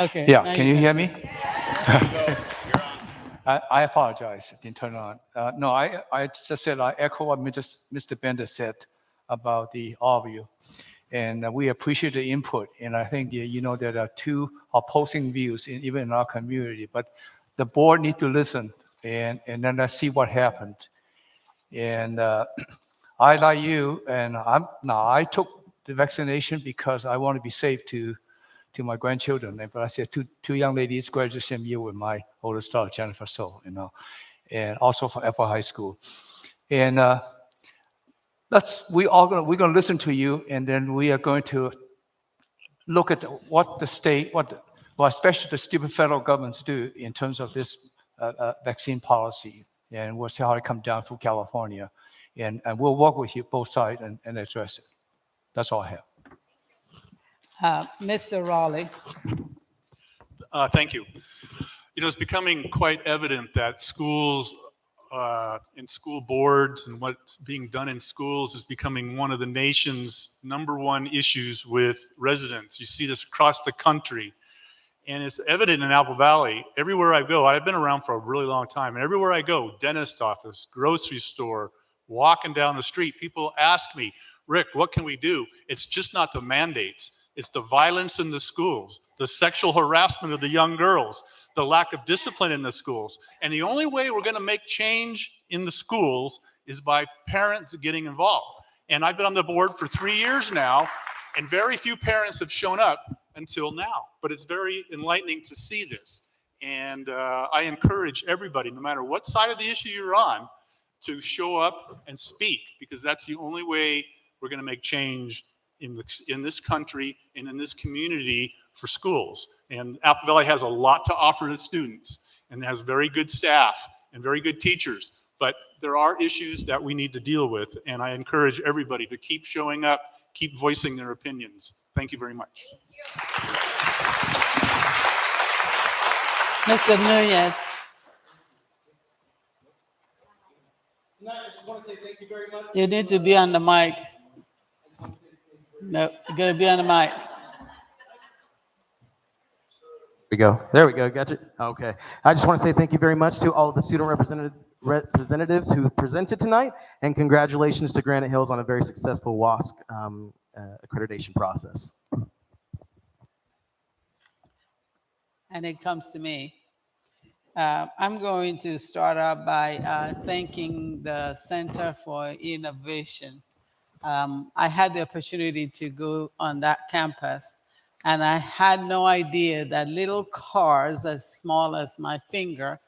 Okay. Yeah, now can you hear say. me? I apologize, it didn't turn on. No, I just said I echo what Mr. Bender said about all of you. And we appreciate the input. And I think, you know, there are two opposing views even in our community, but the board need to listen and then let's see what happened. And I, like you, and I took the vaccination because I want to be safe to my grandchildren. But I said two young ladies graduated the same year with my oldest daughter, Jennifer So, you know, and also from Apple High School. And we're going to listen to you, and then we are going to look at what the state, especially the stupid federal governments do in terms of this vaccine policy, and we'll see how it comes down from California, and we'll work with you both sides and address it. That's all I have. Mr. Raleigh. Thank you. You know, it's becoming quite evident that schools and school boards and what's being done in schools is becoming one of the nation's #1 issues with residents. You see this across the country, and it's evident in Apple Valley. Everywhere I go, I've been around for a really long time, and everywhere I go, dentist office, grocery store, walking down the street, people ask me, Rick, what can we do? It's just not the mandates. It's the violence in the schools, the sexual harassment of the young girls, the lack of discipline in the schools. And the only way we're going to make change in the schools is by parents getting involved. And I've been on the board for 3 years now, and very few parents have shown up until now. But it's very enlightening to see this. And I encourage everybody, no matter what side of the issue you're on, to show up and speak, because that's the only way we're going to make change in this country and in this community for schools. And Apple Valley has a lot to offer to students and has very good staff and very good teachers, but there are issues that we need to deal with, and I encourage everybody to keep showing up, keep voicing their opinions. Thank you very much. Mr. Nunez. I just want to say thank you very much. You need to be on the mic. No, you gotta be on the mic. There we go. Got you. Okay. I just want to say thank you very much to all of the student representatives who presented tonight, and congratulations to Granite Hills on a very successful WASC accreditation process. And it comes to me. I'm going to start out by thanking the Center for Innovation. I had the opportunity to go on that campus, and I had no idea that little cars as small as my finger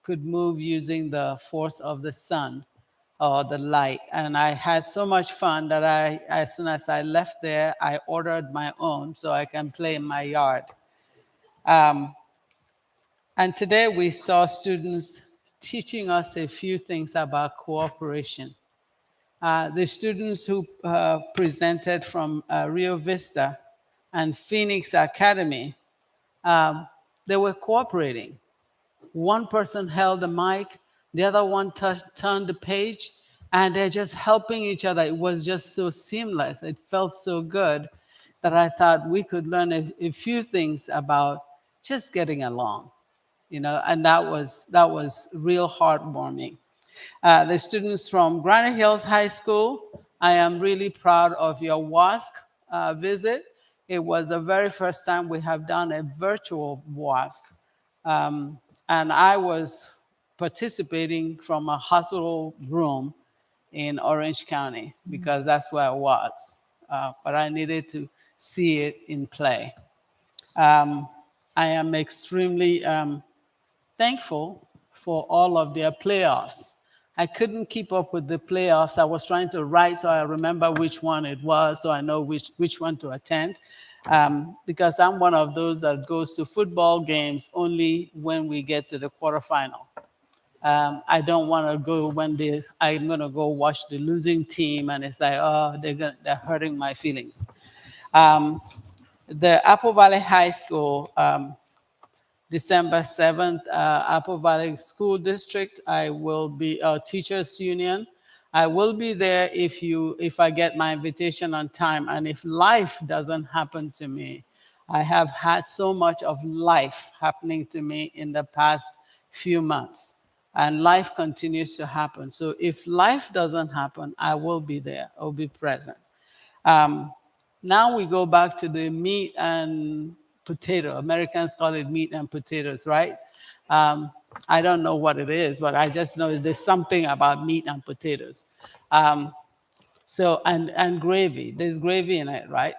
could move using the force of the sun or the light. And I had so much fun that as soon as I left there, I ordered my own so I can play in my yard. And today we saw students teaching us a few things about cooperation. The students who presented from Rio Vista and Phoenix Academy, they were cooperating. One person held the mic, the other one turned the page, and they're just helping each other. It was just so seamless. It felt so good that I thought we could learn a few things about just getting along, you know, and that was real heartwarming. The students from Granite Hills High School, I am really proud of your WASC visit. It was the very first time we have done a virtual WASC. And I was participating from a hospital room in Orange County because that's where I was. But I needed to see it in play. I am extremely thankful for all of their playoffs. I couldn't keep up with the playoffs. I was trying to write so I remember which one it was, so I know which one to attend. Because I'm one of those that goes to football games only when we get to the quarterfinal. I don't want to go when I'm going to go watch the losing team and it's like, oh, they're hurting my feelings. The Apple Valley High School, December 7th, Apple Valley School District, I will be Teachers Union. I will be there if I get my invitation on time and if life doesn't happen to me. I have had so much of life happening to me in the past few months and life continues to happen. So if life doesn't happen, I will be there, I'll be present. Now we go back to the meat and potato. Americans call it meat and potatoes, right? I don't know what it is, but I just know there's something about meat and potatoes. And gravy, there's gravy in it, right?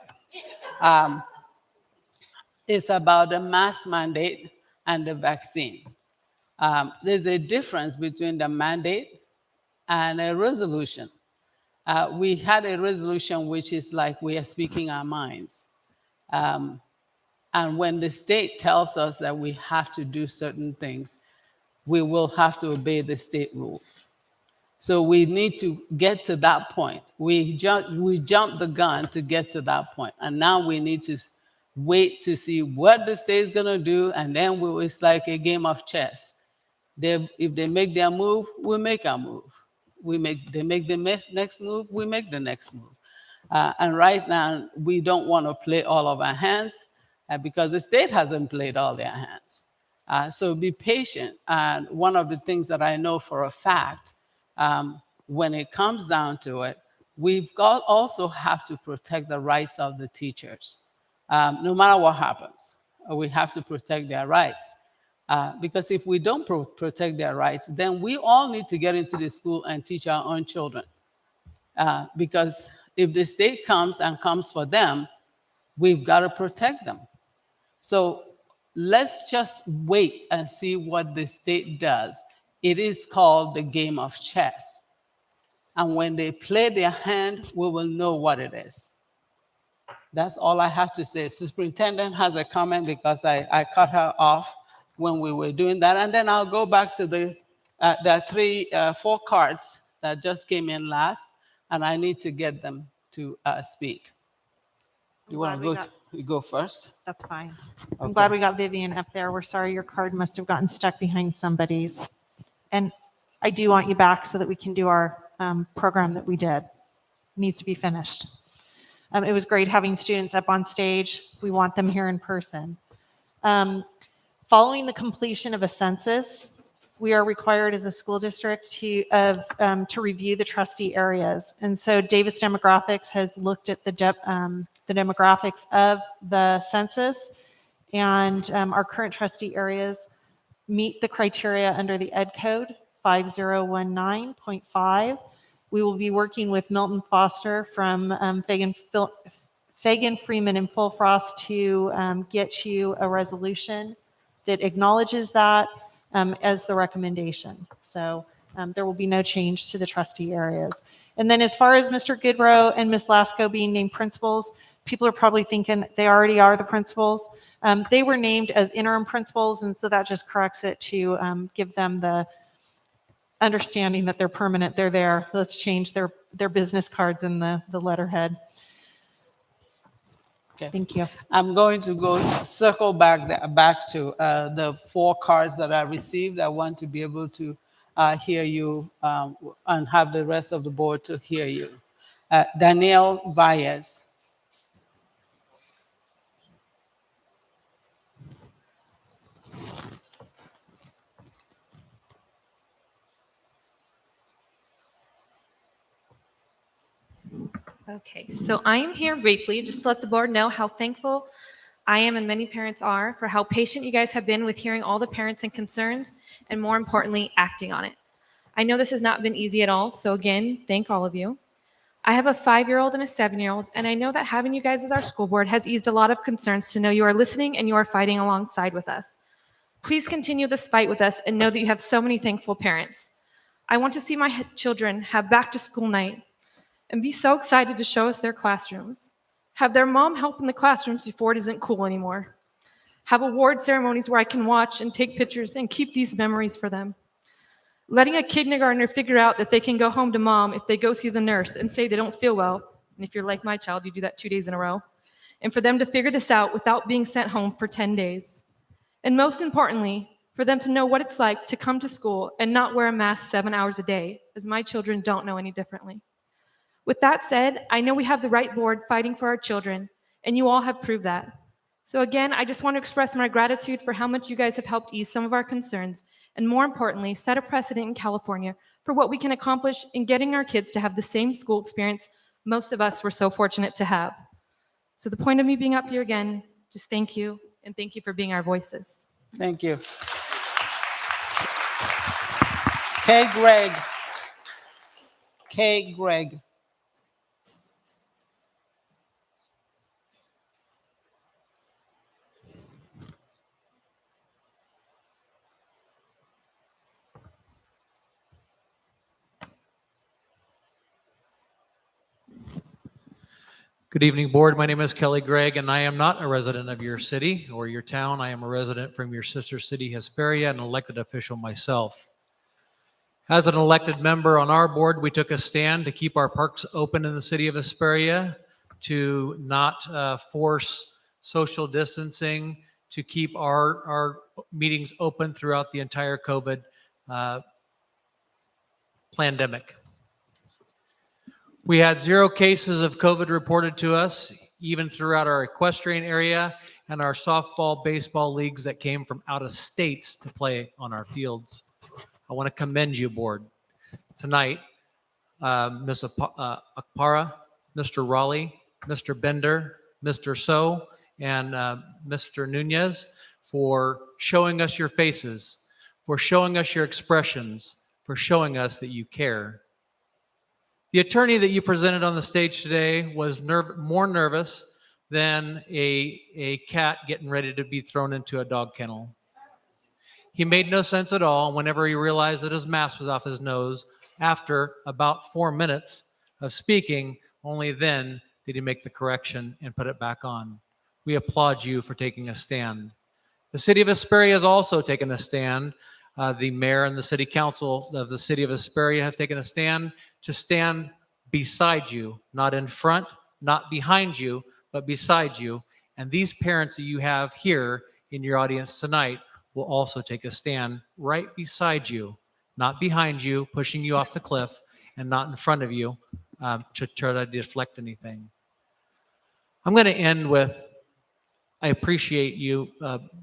It's about the mask mandate and the vaccine. There's a difference between the mandate and a resolution. We had a resolution which is like we are speaking our minds. And when the state tells us that we have to do certain things, we will have to obey the state rules. So we need to get to that point. We jumped the gun to get to that point. And now we need to wait to see what the state is going to do. And then it's like a game of chess. If they make their move, we make our move. They make the next move, we make the next move. And right now, we don't want to play all of our hands because the state hasn't played all their hands. So be patient. And one of the things that I know for a fact, when it comes down to it, also have to protect the rights of the teachers. No matter what happens, we have to protect their rights. Because if we don't protect their rights, then we all need to get into the school and teach our own children. Because if the state comes for them, we've got to protect them. So let's just wait and see what the state does. It is called the game of chess. And when they play their hand, we will know what it is. That's all I have to say. Superintendent has a comment because I cut her off when we were doing that. And then I'll go back to the 4 cards that just came in last, and I need to get them to speak. You want to go first? That's fine. Okay. I'm glad we got Vivian up there. We're sorry your card must have gotten stuck behind somebody's. And I do want you back so that we can do our program that we did. It needs to be finished. It was great having students up on stage. We want them here in person. Following the completion of a census, we are required as a school district to review the trustee areas. And so Davis Demographics has looked at the demographics of the census, and our current trustee areas meet the criteria under the Ed Code 5019.5. We will be working with Milton Foster from Fagan, Freeman, and Full Frost to get you a resolution that acknowledges that as the recommendation. So there will be no change to the trustee areas. And then as far as Mr. Goodrow and Ms. Lasko being named principals, people are probably thinking they already are the principals. They were named as interim principals, and so that just corrects it to give them the understanding that they're permanent, they're there. Let's change their business cards in the letterhead. Okay. Thank you. I'm going to circle back to the 4 cards that I received. I want to be able to hear you and have the rest of the board to hear you. Danielle Valles. Okay, so I am here briefly just to let the board know how thankful I am and many parents are for how patient you guys have been with hearing all the parents and concerns, and more importantly, acting on it. I know this has not been easy at all, so again, thank all of you. I have a 5-year-old and a 7-year-old, and I know that having you guys as our school board has eased a lot of concerns to know you are listening and you are fighting alongside with us. Please continue this fight with us and know that you have so many thankful parents. I want to see my children have back to school night and be so excited to show us their classrooms. Have their mom help in the classrooms before it isn't cool anymore. Have award ceremonies where I can watch and take pictures and keep these memories for them. Letting a kindergartner figure out that they can go home to mom if they go see the nurse and say they don't feel well, and if you're like my child, you do that 2 days in a row, and for them to figure this out without being sent home for 10 days. And most importantly, for them to know what it's like to come to school and not wear a mask 7 hours a day, as my children don't know any differently. With that said, I know we have the right board fighting for our children, and you all have proved that. So again, I just want to express my gratitude for how much you guys have helped ease some of our concerns, and more importantly, set a precedent in California for what we can accomplish in getting our kids to have the same school experience most of us were so fortunate to have. So the point of me being up here again, just thank you, and thank you for being our voices. Thank you. K. Greg. K. Greg. Good evening, board. My name is Kelly Gregg, and I am not a resident of your city or your town. I am a resident from your sister city, Hesperia, and an elected official myself. As an elected member on our board, we took a stand to keep our parks open in the city of Hesperia, to not force social distancing, to keep our meetings open throughout the entire COVID pandemic. We had 0 cases of COVID reported to us, even throughout our equestrian area and our softball, baseball leagues that came from out of states to play on our fields. I want to commend you, board. Tonight, Ms. Akpara, Mr. Raleigh, Mr. Bender, Mr. So, and Mr. Nunez for showing us your faces, for showing us your expressions, for showing us that you care. The attorney that you presented on the stage today was more nervous than a cat getting ready to be thrown into a dog kennel. He made no sense at all whenever he realized that his mask was off his nose. After about 4 minutes of speaking, only then did he make the correction and put it back on. We applaud you for taking a stand. The city of Hesperia has also taken a stand. The mayor and the city council of the city of Hesperia have taken a stand to stand beside you, not in front, not behind you, but beside you. And these parents that you have here in your audience tonight will also take a stand right beside you, not behind you, pushing you off the cliff, and not in front of you to try to deflect anything. I'm going to end with, I appreciate you,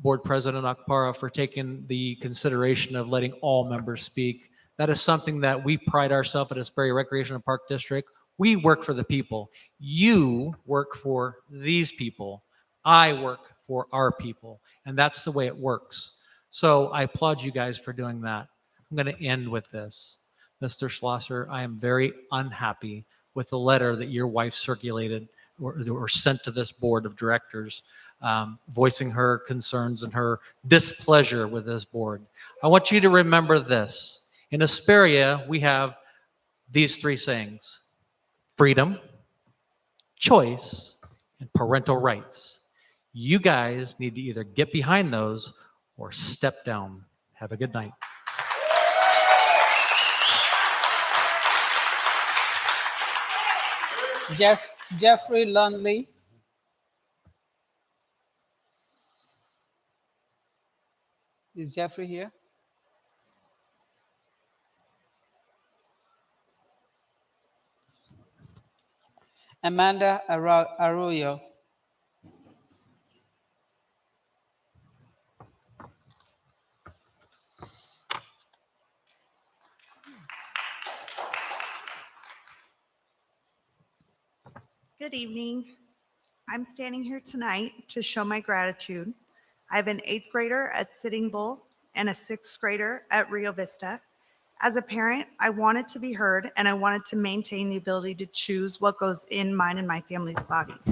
Board President Akpara, for taking the consideration of letting all members speak. That is something that we pride ourselves at Hesperia Recreation and Park District. We work for the people. You work for these people. I work for our people. And that's the way it works. So I applaud you guys for doing that. I'm going to end with this. Mr. Schlosser, I am very unhappy with the letter that your wife circulated or sent to this board of directors, voicing her concerns and her displeasure with this board. I want you to remember this. In Hesperia, we have these 3 sayings: freedom, choice, and parental rights. You guys need to either get behind those or step down. Have a good night. Jeffrey Lundley. Is Jeffrey here? Amanda Arroyo. Good evening. I'm standing here tonight to show my gratitude. I have an 8th grader at Sitting Bull and a 6th grader at Rio Vista. As a parent, I wanted to be heard and I wanted to maintain the ability to choose what goes in mine and my family's bodies.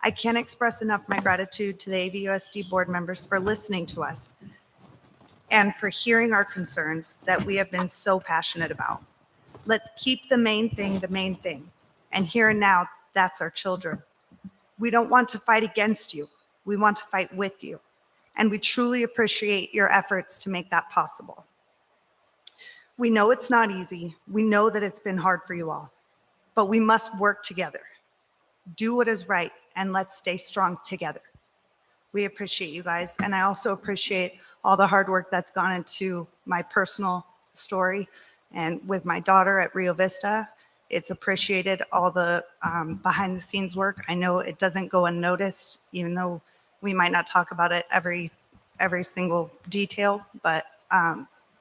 I can't express enough my gratitude to the AVUSD board members for listening to us and for hearing our concerns that we have been so passionate about. Let's keep the main thing. And here and now, that's our children. We don't want to fight against you. We want to fight with you. And we truly appreciate your efforts to make that possible. We know it's not easy. We know that it's been hard for you all, but we must work together. Do what is right, and let's stay strong together. We appreciate you guys, and I also appreciate all the hard work that's gone into my personal story and with my daughter at Rio Vista. It's appreciated, all the behind the scenes work. I know it doesn't go unnoticed, even though we might not talk about it every single detail, but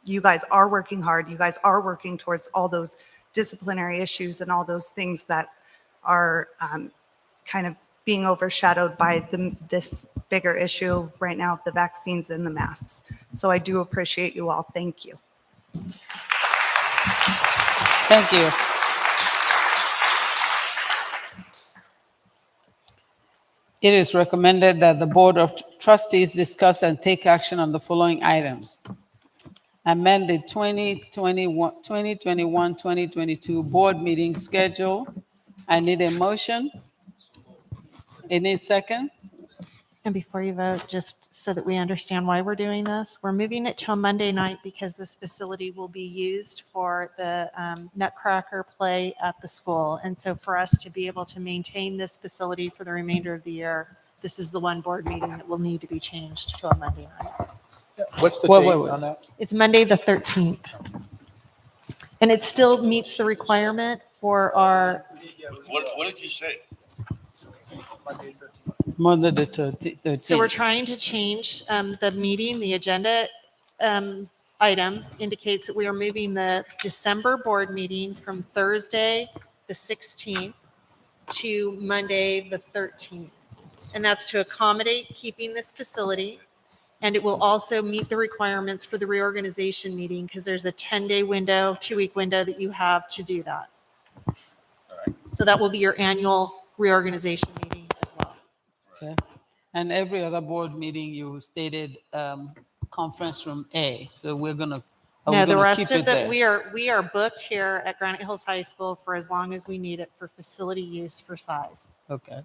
you guys are working hard. You guys are working towards all those disciplinary issues and all those things that are kind of being overshadowed by this bigger issue right now of the vaccines and the masks. So I do appreciate you all. Thank you. Thank you. It is recommended that the Board of Trustees discuss and take action on the following items. Amend the 2021-2022 board meeting schedule. I need a motion. Any second? And before you vote, just so that we understand why we're doing this, we're moving it to a Monday night because this facility will be used for the Nutcracker play at the school. And so for us to be able to maintain this facility for the remainder of the year, this is the one board meeting that will need to be changed to a Monday night. What's the Wait, date wait, wait. on that? It's Monday, the 13th. And it still meets the requirement for our, What did you say? Monday the 13th. so we're trying to change the meeting, the agenda item indicates that we are moving the December board meeting from Thursday, the 16th to Monday, the 13th. And that's to accommodate keeping this facility. And it will also meet the requirements for the reorganization meeting because there's a 10-day window, 2-week window that you have to do that. So that will be your annual reorganization meeting as well. Okay. And every other board meeting, you stated conference room A. So we're gonna. No, the rest of the, we are booked here at Granite Hills High School for as long as we need it for facility use for size. Okay.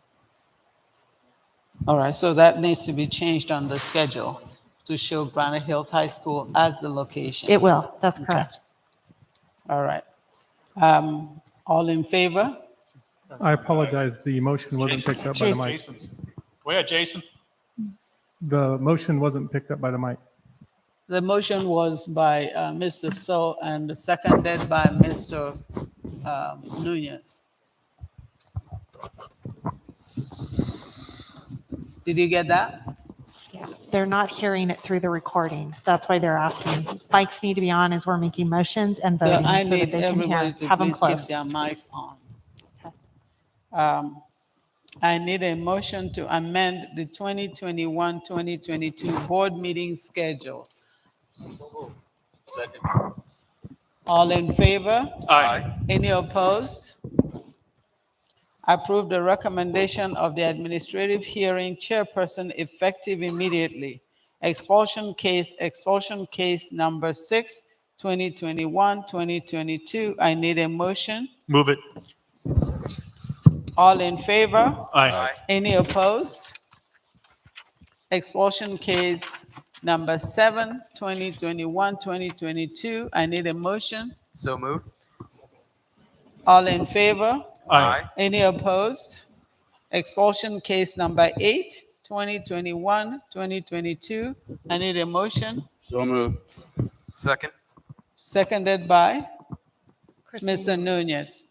All right, so that needs to be changed on the schedule to show Granite Hills High School as the location. It will, that's correct. All right. All in favor? I apologize, the motion wasn't picked up by the mic. Go ahead, Jason. The motion wasn't picked up by the mic. The motion was by Mr. So and seconded by Mr. Nunez. Did you get that? Yeah, they're not hearing it through the recording. That's why they're asking. Mics need to be on as we're making motions and So voting I so that need they can everybody hear. to Have them please keep close. their mics on. I need a motion to amend the 2021-2022 board meeting schedule. Second. All in favor? Aye. Any opposed? Approve the recommendation of the administrative hearing chairperson effective immediately. Expulsion case number 6, 2021-2022. I need a motion. Move it. All in favor? Aye. Any opposed? Expulsion case number 7, 2021-2022. I need a motion. So moved. All in favor? Aye. Any opposed? Expulsion case number 8, 2021-2022. I need a motion. So moved. Second. Seconded by Mr. Nunez.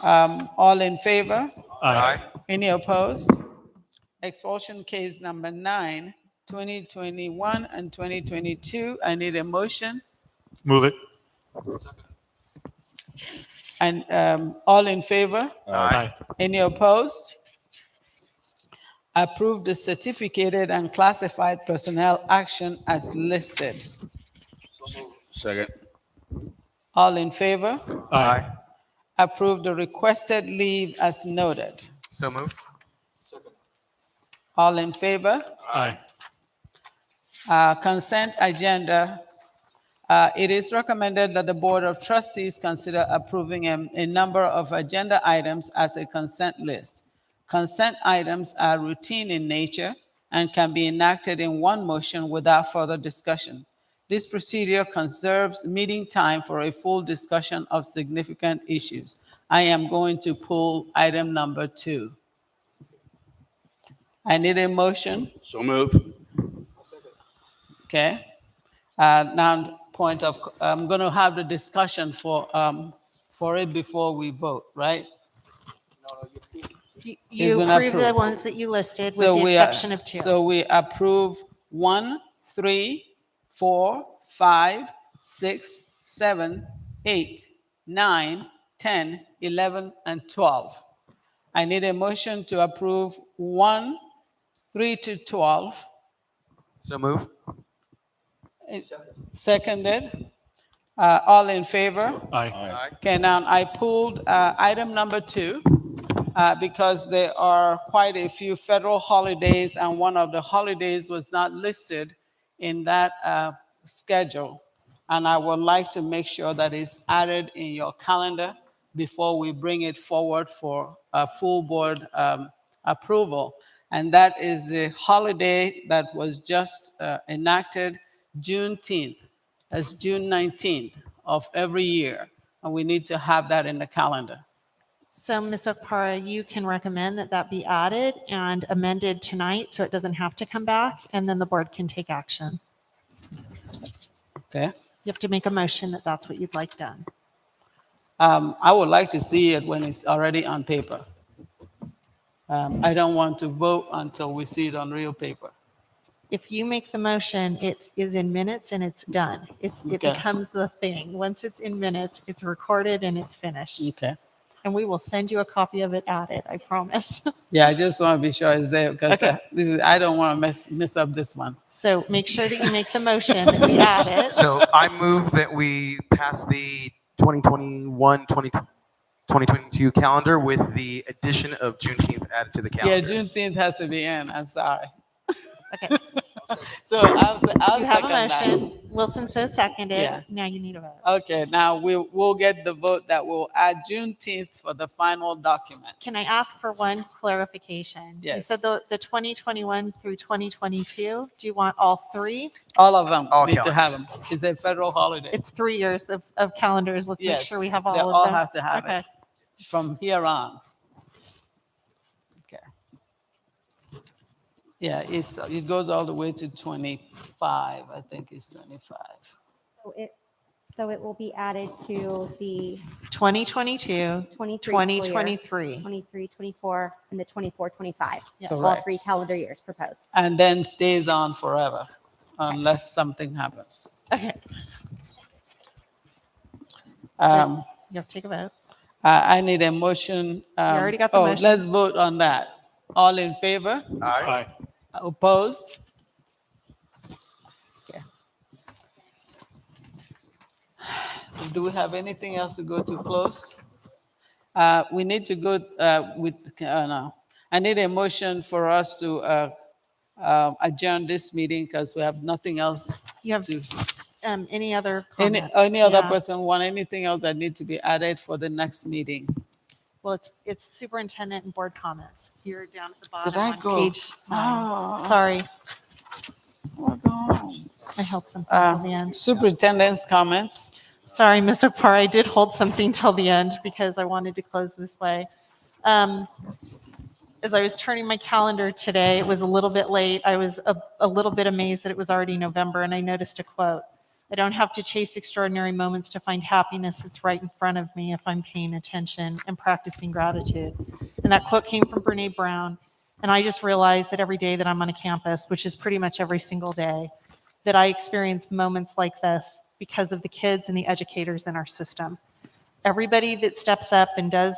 All in favor? Aye. Any opposed? Expulsion case number 9, 2021 and 2022. I need a motion. Move it. And all in favor? Aye. Any opposed? Approve the certificated and classified personnel action as listed. Second. All in favor? Aye. Approve the requested leave as noted. So moved. All in favor? Aye. Consent agenda. It is recommended that the Board of Trustees consider approving a number of agenda items as a consent list. Consent items are routine in nature and can be enacted in one motion without further discussion. This procedure conserves meeting time for a full discussion of significant issues. I am going to pull item number 2. I need a motion. So move. Okay. Now, point of, I'm going to have the discussion for it before we vote, right? It's You been approve the approved. ones that you listed with So the we are- exception of 2. So we approve 1, 3, 4, 5, 6, 7, 8, 9, 10, 11, and 12. I need a motion to approve 1, 3 to 12. So moved. Seconded. All in favor? Aye. Okay, now I pulled item number 2 because there are quite a few federal holidays, and one of the holidays was not listed in that schedule. And I would like to make sure that it's added in your calendar before we bring it forward for a full board approval. And that is a holiday that was just enacted, Juneteenth. That's June 19th of every year. And we need to have that in the calendar. So, Ms. Okpara, you can recommend that that be added and amended tonight so it doesn't have to come back, and then the board can take action. Okay? You have to make a motion that that's what you'd like done. I would like to see it when it's already on paper. I don't want to vote until we see it on real paper. If you make the motion, it is in minutes and it's done. It Okay. becomes the thing. Once it's in minutes, it's recorded and it's finished. Okay. And we will send you a copy of it added, I promise. Yeah, I just want to be sure it's there because Okay. I don't want to mess up this one. So make sure that you make the motion that we add it. So I move that we pass the 2022 calendar with the addition of Juneteenth added to the Yeah, calendar. Juneteenth has to be in. I'm sorry. Okay. So I'll You have a second that. motion. Wilson so seconded. Yeah. Now you need a vote. Okay, now we'll get the vote that will add Juneteenth for the final document. Can I ask for one clarification? You Yes. said the 2021 through 2022. Do you want all 3? All of them All need to have them. calendars. It's a federal holiday. It's 3 years of calendars. Let's make Yes, sure we have all they of them. all have to have it. Okay. From here on. Okay. Yeah, it goes all the way to 25. I think it's 25. So it will be added to the 2022, 23 school year, 2023. 23, 24, and the 24, 25. Yes. All Correct. 3 calendar years proposed. And then stays on forever unless something happens. Okay. Um, You have to take a vote. I need a motion. already got the oh, motion. Let's vote on that. All in favor? Aye. Opposed? Okay. Do we have anything else to go to close? We need to go no. I need a motion for us to adjourn this meeting because we have nothing else You have to. any other comments? Any other Yeah. person want anything else that need to be added for the next meeting? Well, it's superintendent and board comments. You're down at the bottom Did I on go? page 9. Oh. Sorry, Oh, God. I held something till the end. Superintendent's comments. Sorry, Ms. Okpara, I did hold something till the end because I wanted to close this way. As I was turning my calendar today, it was a little bit late. I was a little bit amazed that it was already November, and I noticed a quote. I don't have to chase extraordinary moments to find happiness. It's right in front of me if I'm paying attention and practicing gratitude. And that quote came from Brene Brown. And I just realized that every day that I'm on a campus, which is pretty much every single day, that I experience moments like this because of the kids and the educators in our system. everybody that steps up and does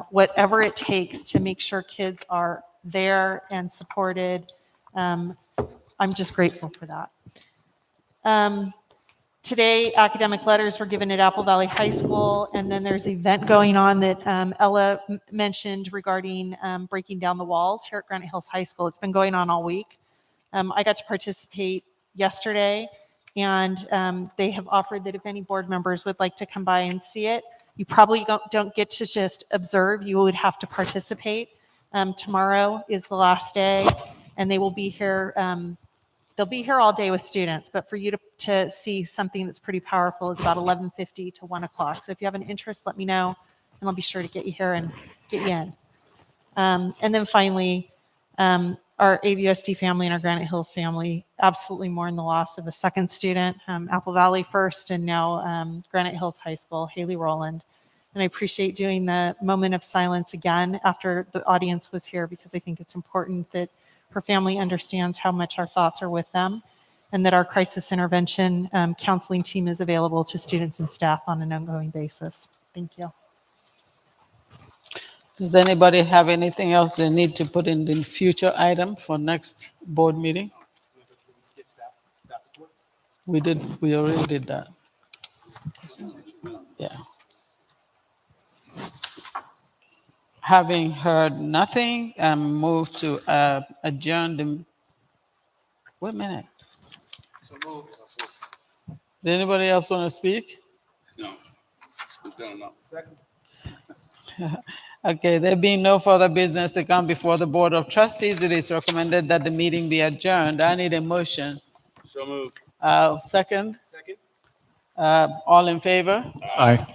whatever it takes to make sure kids are there and supported. I'm just grateful for that. Today, academic letters were given at Apple Valley High School, and then there's an event going on that Ella mentioned regarding breaking down the walls here at Granite Hills High School. It's been going on all week. I got to participate yesterday, and they have offered that if any board members would like to come by and see it, you probably don't get to just observe, you would have to participate. Tomorrow is the last day, and they will be here. They'll be here all day with students, but for you to see something that's pretty powerful is about 11:50 to 1 o'clock. So if you have an interest, let me know, and I'll be sure to get you here and get you in. And then finally, our AVUSD family and our Granite Hills family absolutely mourn the loss of a second student, Apple Valley first, and now Granite Hills High School, Haley Rowland. And I appreciate doing the moment of silence again after the audience was here, because I think it's important that her family understands how much our thoughts are with them, and that our crisis intervention counseling team is available to students and staff on an ongoing basis. Thank you. Does anybody have anything else they need to put in the future item for next board meeting? We already did that. Yeah. Having heard nothing, move to adjourn the, wait a minute. Did anybody else want to speak? No. Second. Okay, there being no further business to come before the Board of Trustees, it is recommended that the meeting be adjourned. I need a motion. So moved. Second? Second. All in favor? Aye.